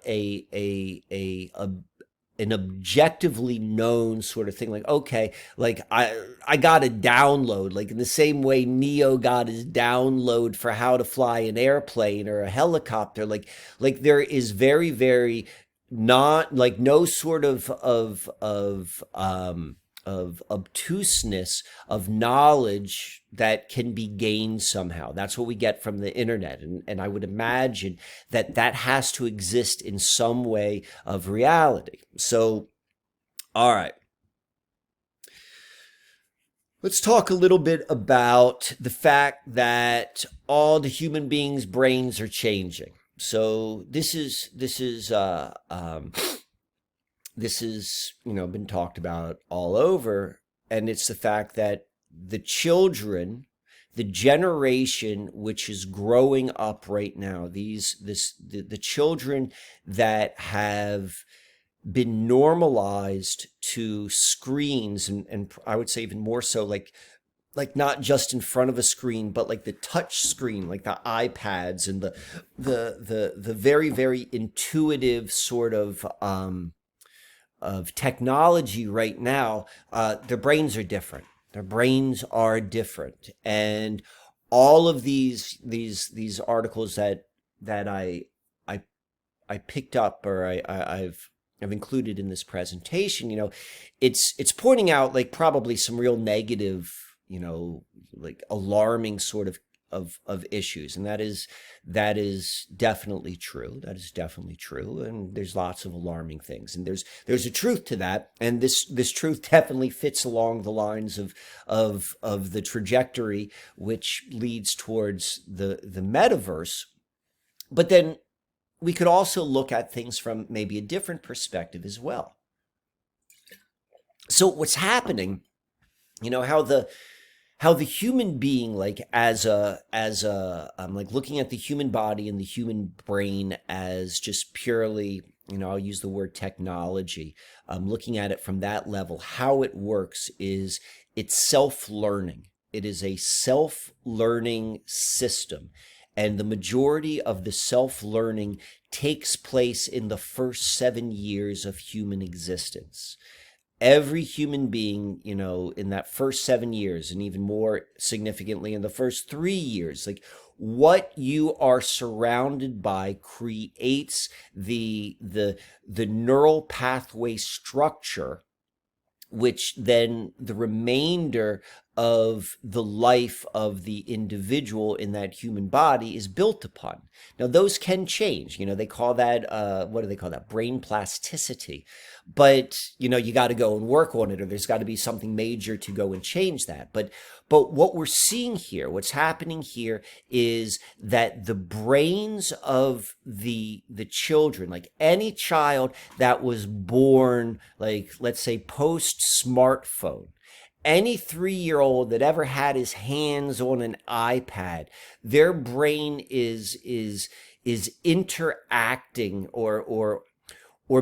an objectively known sort of thing, like, okay, like I got a download, like in the same way Neo got his download for how to fly an airplane or a helicopter, like there is very, very not, like, no sort of obtuseness of knowledge that can be gained somehow. That's what we get from the internet. And I would imagine that has to exist in some way of reality. So, all right. Let's talk a little bit about the fact that all the human beings' brains are changing. So this is been talked about all over, and it's the fact that the children, the generation which is growing up right now, the children that have been normalized to screens, and I would say even more so, like not just in front of a screen, but like the touch screen, like the iPads and the very, very intuitive sort of technology right now. Their brains are different. Their brains are different, and all of these articles that I picked up, or I've included in this presentation, it's pointing out like probably some real negative, like alarming sort of issues, and that is definitely true. That is definitely true, and there's lots of alarming things, and there's a truth to that, and this truth definitely fits along the lines of the trajectory which leads towards the metaverse. But then we could also look at things from maybe a different perspective as well. So what's happening, how the human being, like as a like looking at the human body and the human brain as just purely, I'll use the word technology, looking at it from that level, how it works is it's self-learning. It is a self-learning system. And the majority of the self-learning takes place in the first 7 years of human existence. Every human being, in that first 7 years, and even more significantly in the first 3 years, like what you are surrounded by creates the neural pathway structure, which then the remainder of the life of the individual in that human body is built upon. Now, those can change. They call that, what do they call that? Brain plasticity. But, you got to go and work on it, or there's got to be something major to go and change that. But what we're seeing here, what's happening here is that the brains of the children, like any child that was born, like, let's say post-smartphone, any 3-year-old that ever had his hands on an iPad, their brain is interacting or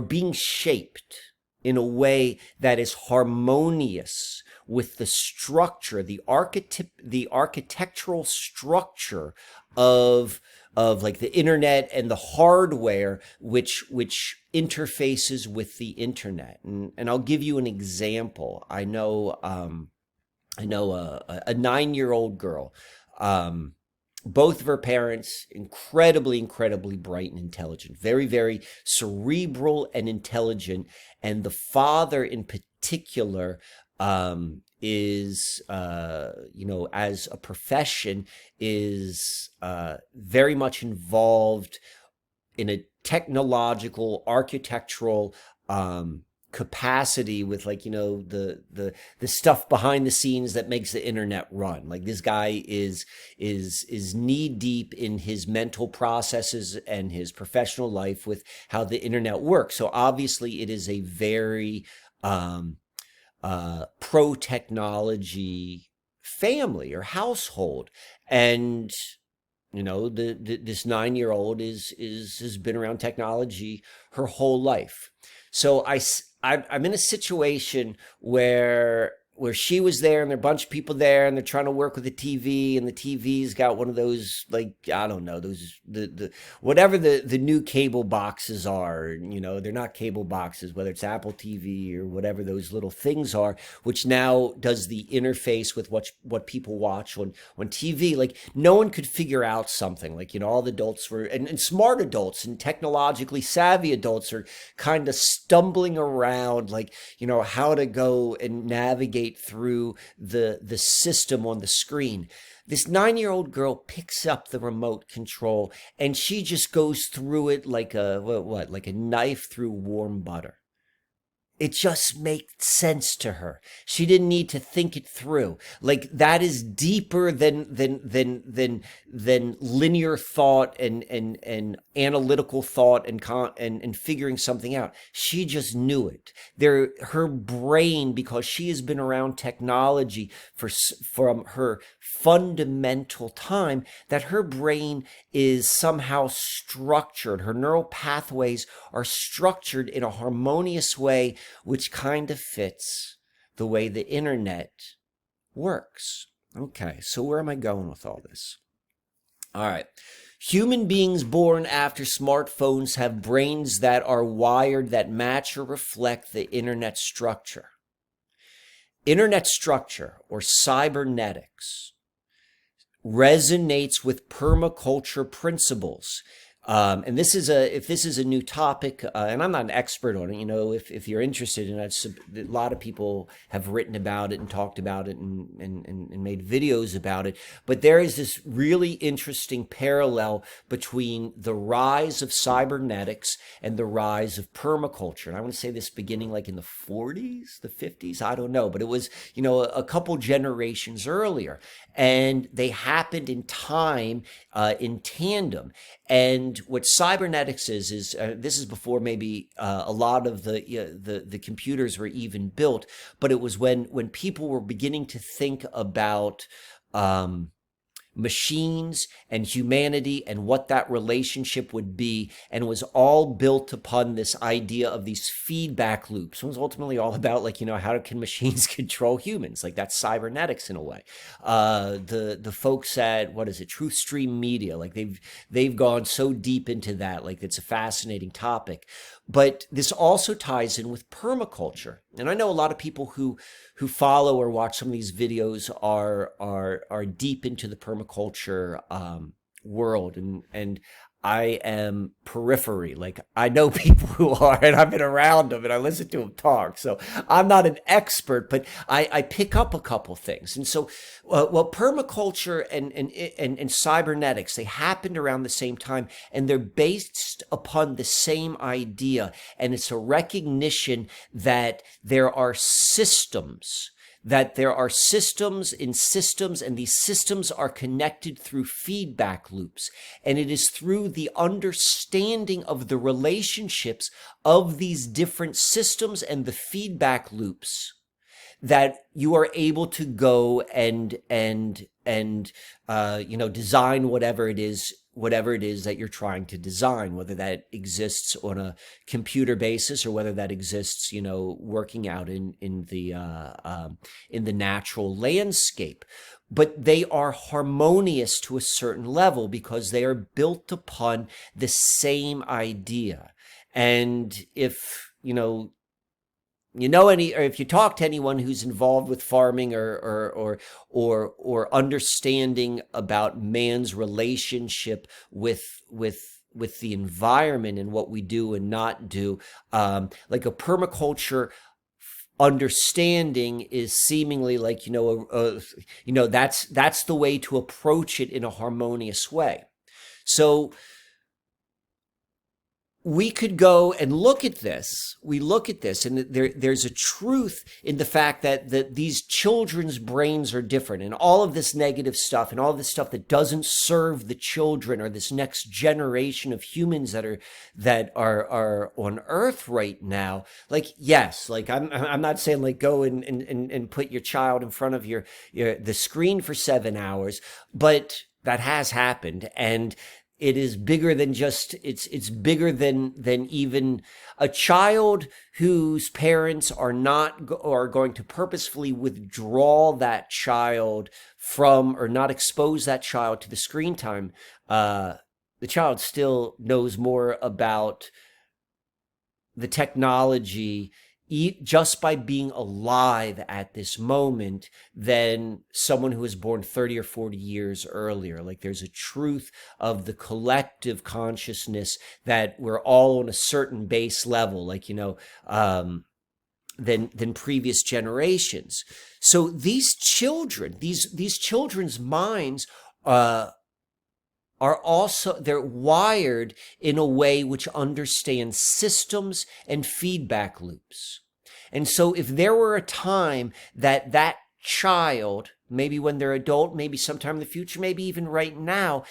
being shaped in a way that is harmonious with the structure, the architectural structure of like the internet and the hardware which interfaces with the internet. And I'll give you an example. I know a 9-year-old girl. Both of her parents, incredibly bright and intelligent, very, very cerebral and intelligent. And the father in particular is, as a profession, is very much involved in a technological, architectural capacity with, like, the stuff behind the scenes that makes the internet run. Like, this guy is knee deep in his mental processes and his professional life with how the internet works. So obviously it is a very pro technology family or household. And this 9-year-old has been around technology her whole life. So I'm in a situation where she was there and there are a bunch of people there and they're trying to work with the TV, and the TV's got one of those, like, I don't know, those, the whatever the new cable boxes are, they're not cable boxes, whether it's Apple TV or whatever those little things are, which now does the interface with what people watch on TV. Like, no one could figure out something. Like, all the adults were, and smart adults and technologically savvy adults are kind of stumbling around, like, how to go and navigate through the system on the screen. This 9-year-old girl picks up the remote control and she just goes through it like a knife through warm butter. it just made sense to her. She didn't need to think it through. Like that is deeper than linear thought and analytical thought and figuring something out. She just knew it. Her brain, because she has been around technology from her fundamental time, that her brain is somehow structured. Her neural pathways are structured in a harmonious way, which kind of fits the way the internet works. Okay, so where am I going with all this? All right. Human beings born after smartphones have brains that are wired that match or reflect the internet structure. Internet structure, or cybernetics, resonates with permaculture principles. And if this is a new topic, and I'm not an expert on it, if you're interested in it, a lot of people have written about it and talked about it and made videos about it. But there is this really interesting parallel between the rise of cybernetics and the rise of permaculture. And I want to say this beginning like in the 40s, the 50s, I don't know, but it was, a couple generations earlier. And they happened in time, in tandem. And what cybernetics is this is before maybe a lot of the computers were even built, but it was when people were beginning to think about machines and humanity and what that relationship would be, and it was all built upon this idea of these feedback loops. It was ultimately all about how can machines control humans? Like that's cybernetics in a way. The folks at Truth Stream Media, like they've gone so deep into that, like it's a fascinating topic. But this also ties in with permaculture. And I know a lot of people who follow or watch some of these videos are deep into the permaculture world, and I am periphery. Like I know people who are, and I've been around them and I listen to them talk. So I'm not an expert, but I pick up a couple things. And so, permaculture and cybernetics, they happened around the same time, and they're based upon the same idea. And it's a recognition that there are systems in systems, and these systems are connected through feedback loops. And it is through the understanding of the relationships of these different systems and the feedback loops that you are able to go and design whatever it is that you're trying to design, whether that exists on a computer basis or whether that exists, working out in the natural landscape. But they are harmonious to a certain level because they are built upon the same idea. And if if you talk to anyone who's involved with farming or understanding about man's relationship with the environment and what we do and not do, like a permaculture understanding is seemingly like that's the way to approach it in a harmonious way. So we could go and look at this. We look at this, and there's a truth in the fact that these children's brains are different, and all of this negative stuff and all of this stuff that doesn't serve the children or this next generation of humans that are on Earth right now. Like, yes, like I'm not saying like go and put your child in front of the screen for 7 hours, but that has happened. And it is bigger than just, it's bigger than even a child whose parents are going to purposefully withdraw that child from, or not expose that child to the screen time. The child still knows more about the technology just by being alive at this moment than someone who was born 30 or 40 years earlier. Like there's a truth of the collective consciousness that we're all on a certain base level, like, than previous generations. So these children, these children's minds, are also, they're wired in a way which understands systems and feedback loops. And so if there were a time that that child, maybe when they're adult, maybe sometime in the future, maybe even right now,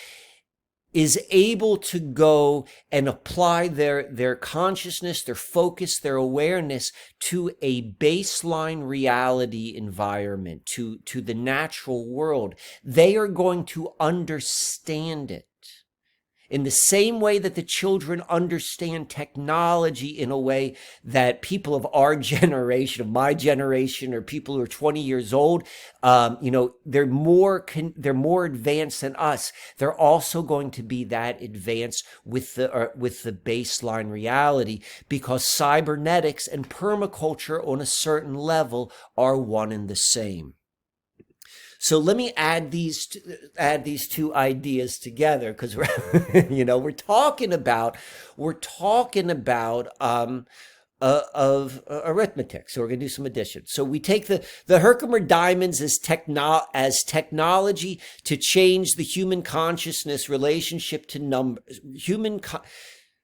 is able to go and apply their consciousness, their focus, their awareness to a baseline reality environment, to the natural world, they are going to understand it in the same way that the children understand technology, in a way that people of our generation, of my generation, or people who are 20 years old, they're more advanced than us. They're also going to be that advanced with the baseline reality, because cybernetics and permaculture on a certain level are one and the same. So let me add these two ideas together, because we're talking about of arithmetic. So we're going to do some addition. So we take the Herkimer diamonds as technology to change the human consciousness relationship to number,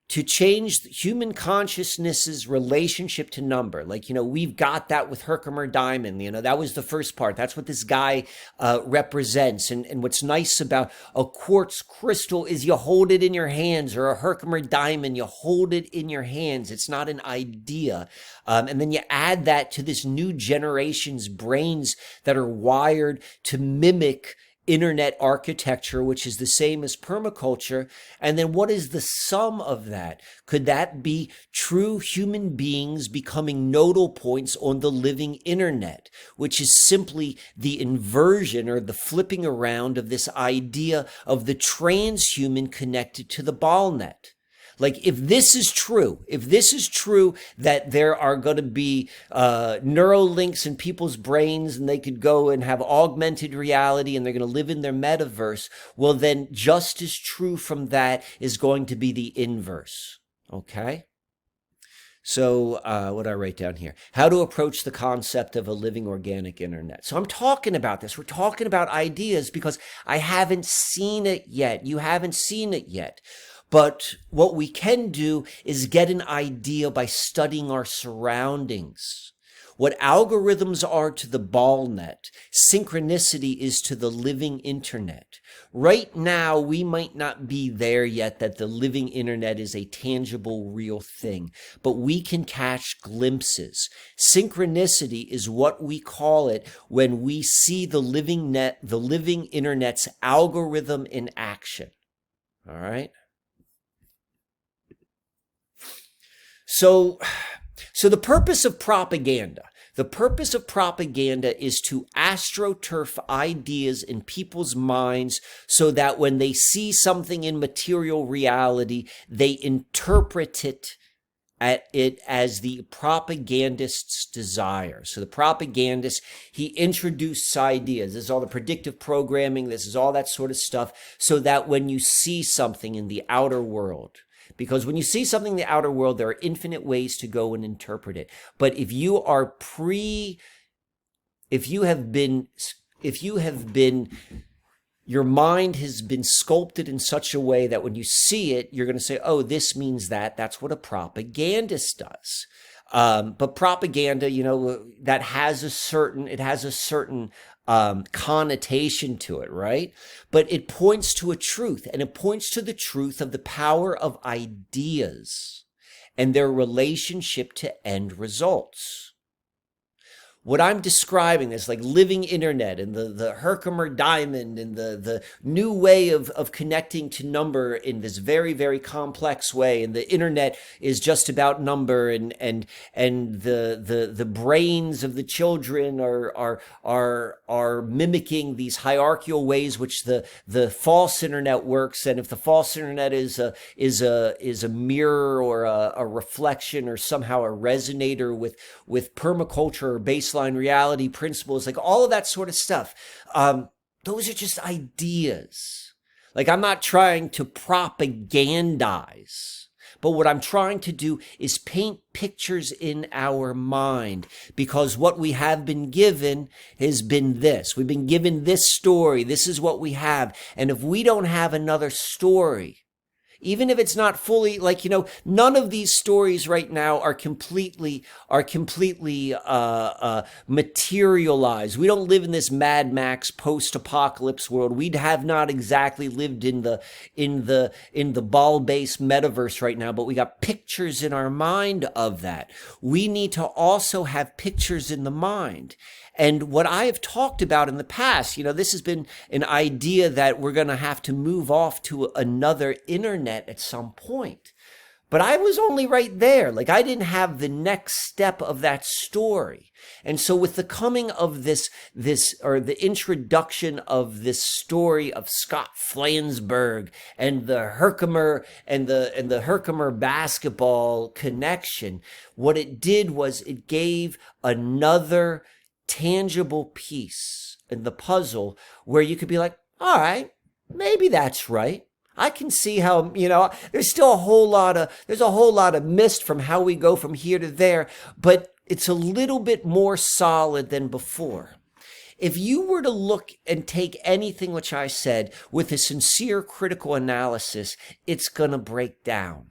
to change human consciousness's relationship to number. Like, we've got that with Herkimer diamond. That was the first part. That's what this guy represents. And what's nice about a quartz crystal is you hold it in your hands, or a Herkimer diamond, you hold it in your hands. It's not an idea. And then you add that to this new generation's brains that are wired to mimic internet architecture, which is the same as permaculture. And then what is the sum of that? Could that be true human beings becoming nodal points on the living internet, which is simply the inversion, or the flipping around, of this idea of the transhuman connected to the Baal-net? Like, if this is true that there are going to be neural links in people's brains, and they could go and have augmented reality, and they're going to live in their metaverse, well, then just as true from that is going to be the inverse. Okay? So what do I write down here? How to approach the concept of a living organic internet. So I'm talking about this. We're talking about ideas because I haven't seen it yet. You haven't seen it yet. But what we can do is get an idea by studying our surroundings. What algorithms are to the Baal-net, synchronicity is to the living internet. Right now, we might not be there yet that the living internet is a tangible, real thing, but we can catch glimpses. Synchronicity is what we call it when we see the living internet's algorithm in action. All right? So the purpose of propaganda is to astroturf ideas in people's minds so that when they see something in material reality, they interpret it as the propagandist's desire. So the propagandist, he introduced ideas. This is all the predictive programming. This is all that sort of stuff, so that when you see something in the outer world, because when you see something in the outer world, there are infinite ways to go and interpret it. But if you have been, your mind has been sculpted in such a way that when you see it, you're going to say, oh, this means that. That's what a propagandist does. But propaganda, that has a certain connotation to it, right? But it points to a truth, and it points to the truth of the power of ideas and their relationship to end results. What I'm describing is like living internet and the Herkimer diamond and the new way of connecting to number in this very, very complex way. And the internet is just about number, and the brains of the children are mimicking these hierarchical ways which the false internet works. And if the false internet is a mirror or a reflection or somehow a resonator with permaculture or baseline reality principles, like all of that sort of stuff. Those are just ideas. Like, I'm not trying to propagandize, but what I'm trying to do is paint pictures in our mind, because what we have been given has been this. We've been given this story. This is what we have. And if we don't have another story, even if it's not fully, like, none of these stories right now are completely materialized. We don't live in this Mad Max post-apocalypse world. We have not exactly lived in the Baal-based metaverse right now, but we got pictures in our mind of that. We need to also have pictures in the mind. And what I have talked about in the past, this has been an idea that we're going to have to move off to another internet at some point. But I was only right there. Like, I didn't have the next step of that story. And so with the coming of this, or the introduction of this story of Scott Flansburgh and the Herkimer and the Herkimer basketball connection, what it did was it gave another tangible piece in the puzzle where you could be like, all right, maybe that's right. I can see how, there's still a whole lot of mist from how we go from here to there, but it's a little bit more solid than before. If you were to look and take anything which I said with a sincere critical analysis, it's going to break down.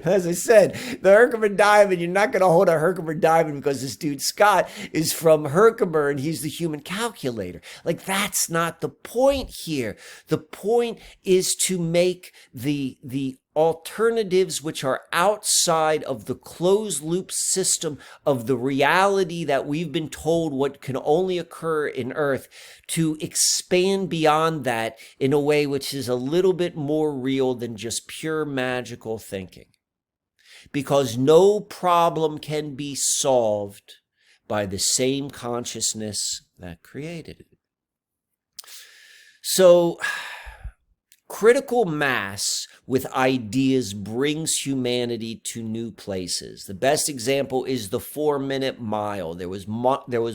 As I said, the Herkimer diamond, you're not going to hold a Herkimer diamond because this dude Scott is from Herkimer and he's the human calculator. Like, that's not the point here. The point is to make the alternatives which are outside of the closed loop system of the reality that we've been told what can only occur in Earth, to expand beyond that in a way which is a little bit more real than just pure magical thinking. Because no problem can be solved by the same consciousness that created it. So, critical mass with ideas brings humanity to new places. The best example is the 4-minute mile. There was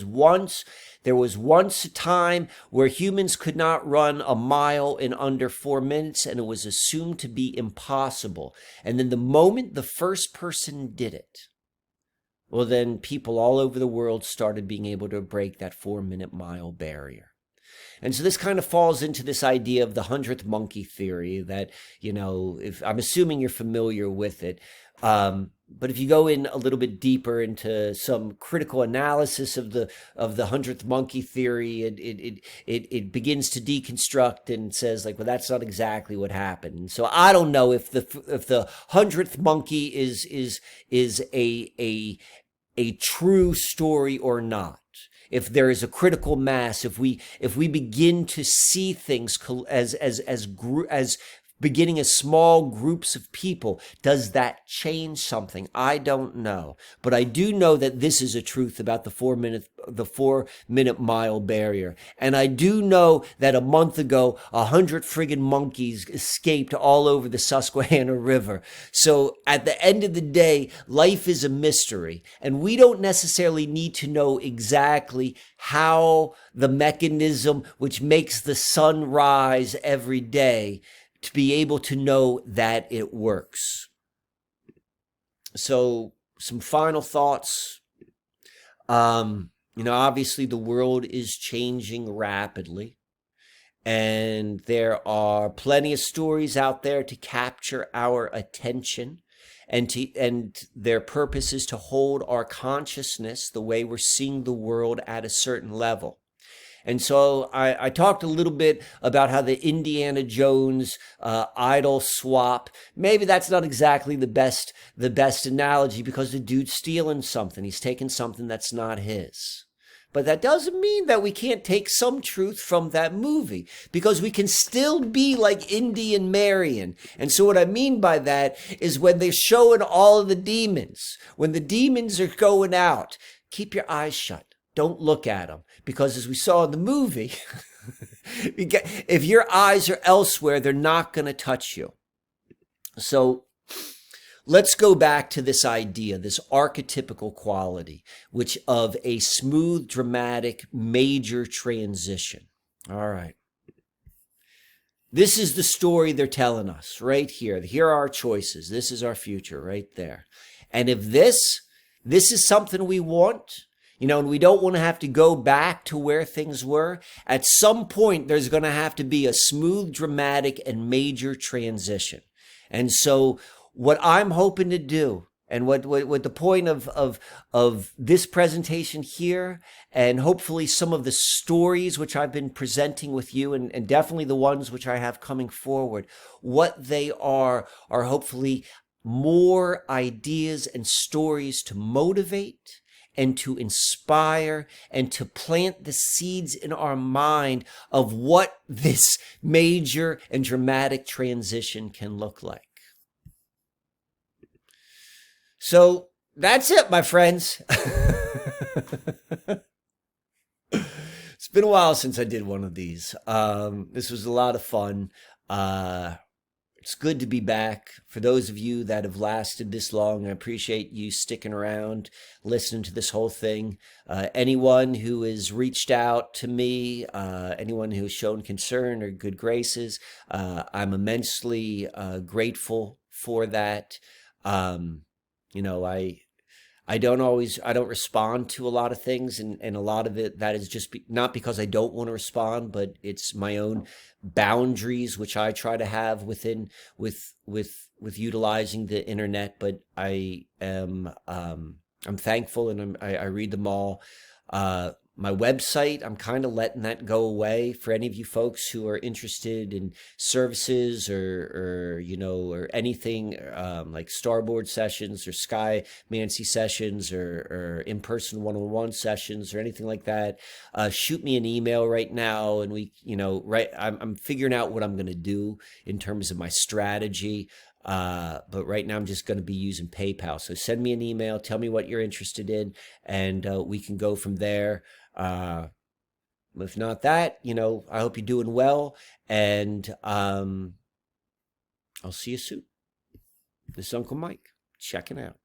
once a time where humans could not run a mile in under 4 minutes, and it was assumed to be impossible. And then the moment the first person did it, well, then people all over the world started being able to break that 4-minute mile barrier. And so this kind of falls into this idea of the 100th monkey theory that, if I'm assuming you're familiar with it. But if you go in a little bit deeper into some critical analysis of the 100th monkey theory, it begins to deconstruct and says, like, well, that's not exactly what happened. And so I don't know if the 100th monkey is a true story or not. If there is a critical mass, if we begin to see things as beginning as small groups of people, does that change something? I don't know. But I do know that this is a truth about the 4-minute mile barrier. And I do know that a month ago, 100 friggin' monkeys escaped all over the Susquehanna River. So at the end of the day, life is a mystery. And we don't necessarily need to know exactly how the mechanism which makes the sun rise every day to be able to know that it works. So some final thoughts. Obviously the world is changing rapidly, and there are plenty of stories out there to capture our attention, and their purpose is to hold our consciousness the way we're seeing the world at a certain level. And so I talked a little bit about how the Indiana Jones idol swap, maybe that's not exactly the best analogy, because the dude's stealing something. He's taking something that's not his. But that doesn't mean that we can't take some truth from that movie, because we can still be like Indy and Marion. And so what I mean by that is when they're showing all of the demons, when the demons are going out, keep your eyes shut. Don't look at them, because as we saw in the movie, if your eyes are elsewhere, they're not going to touch you. So let's go back to this idea, this archetypical quality, which of a smooth, dramatic, major transition. All right. This is the story they're telling us right here. Here are our choices. This is our future right there. And if this is something we want, You know, and we don't want to have to go back to where things were. At some point, there's going to have to be a smooth, dramatic, and major transition. And so, what I'm hoping to do, and what the point of this presentation here, and hopefully some of the stories which I've been presenting with you, and definitely the ones which I have coming forward, what they are hopefully more ideas and stories to motivate and to inspire and to plant the seeds in our mind of what this major and dramatic transition can look like. So that's it, my friends. It's been a while since I did one of these. This was a lot of fun. It's good to be back. For those of you that have lasted this long, I appreciate you sticking around, listening to this whole thing. Anyone who has reached out to me, anyone who has shown concern or good graces, I'm immensely grateful for that. You know, I don't respond to a lot of things, and a lot of it, that is just not because I don't want to respond, but it's my own boundaries, which I try to have within, with utilizing the internet. But I am, I'm thankful, and I read them all. My website, I'm kind of letting that go away for any of you folks who are interested in services or you know, or anything like starboard sessions or sky mancy sessions or in-person one-on-one sessions or anything like that. Shoot me an email right now, and we, you know, I'm figuring out what I'm going to do in terms of my strategy. But right now I'm just going to be using PayPal. So send me an email, tell me what you're interested in, and we can go from there. If not that, you know, I hope you're doing well, and I'll see you soon. This is Uncle Mike, checking out.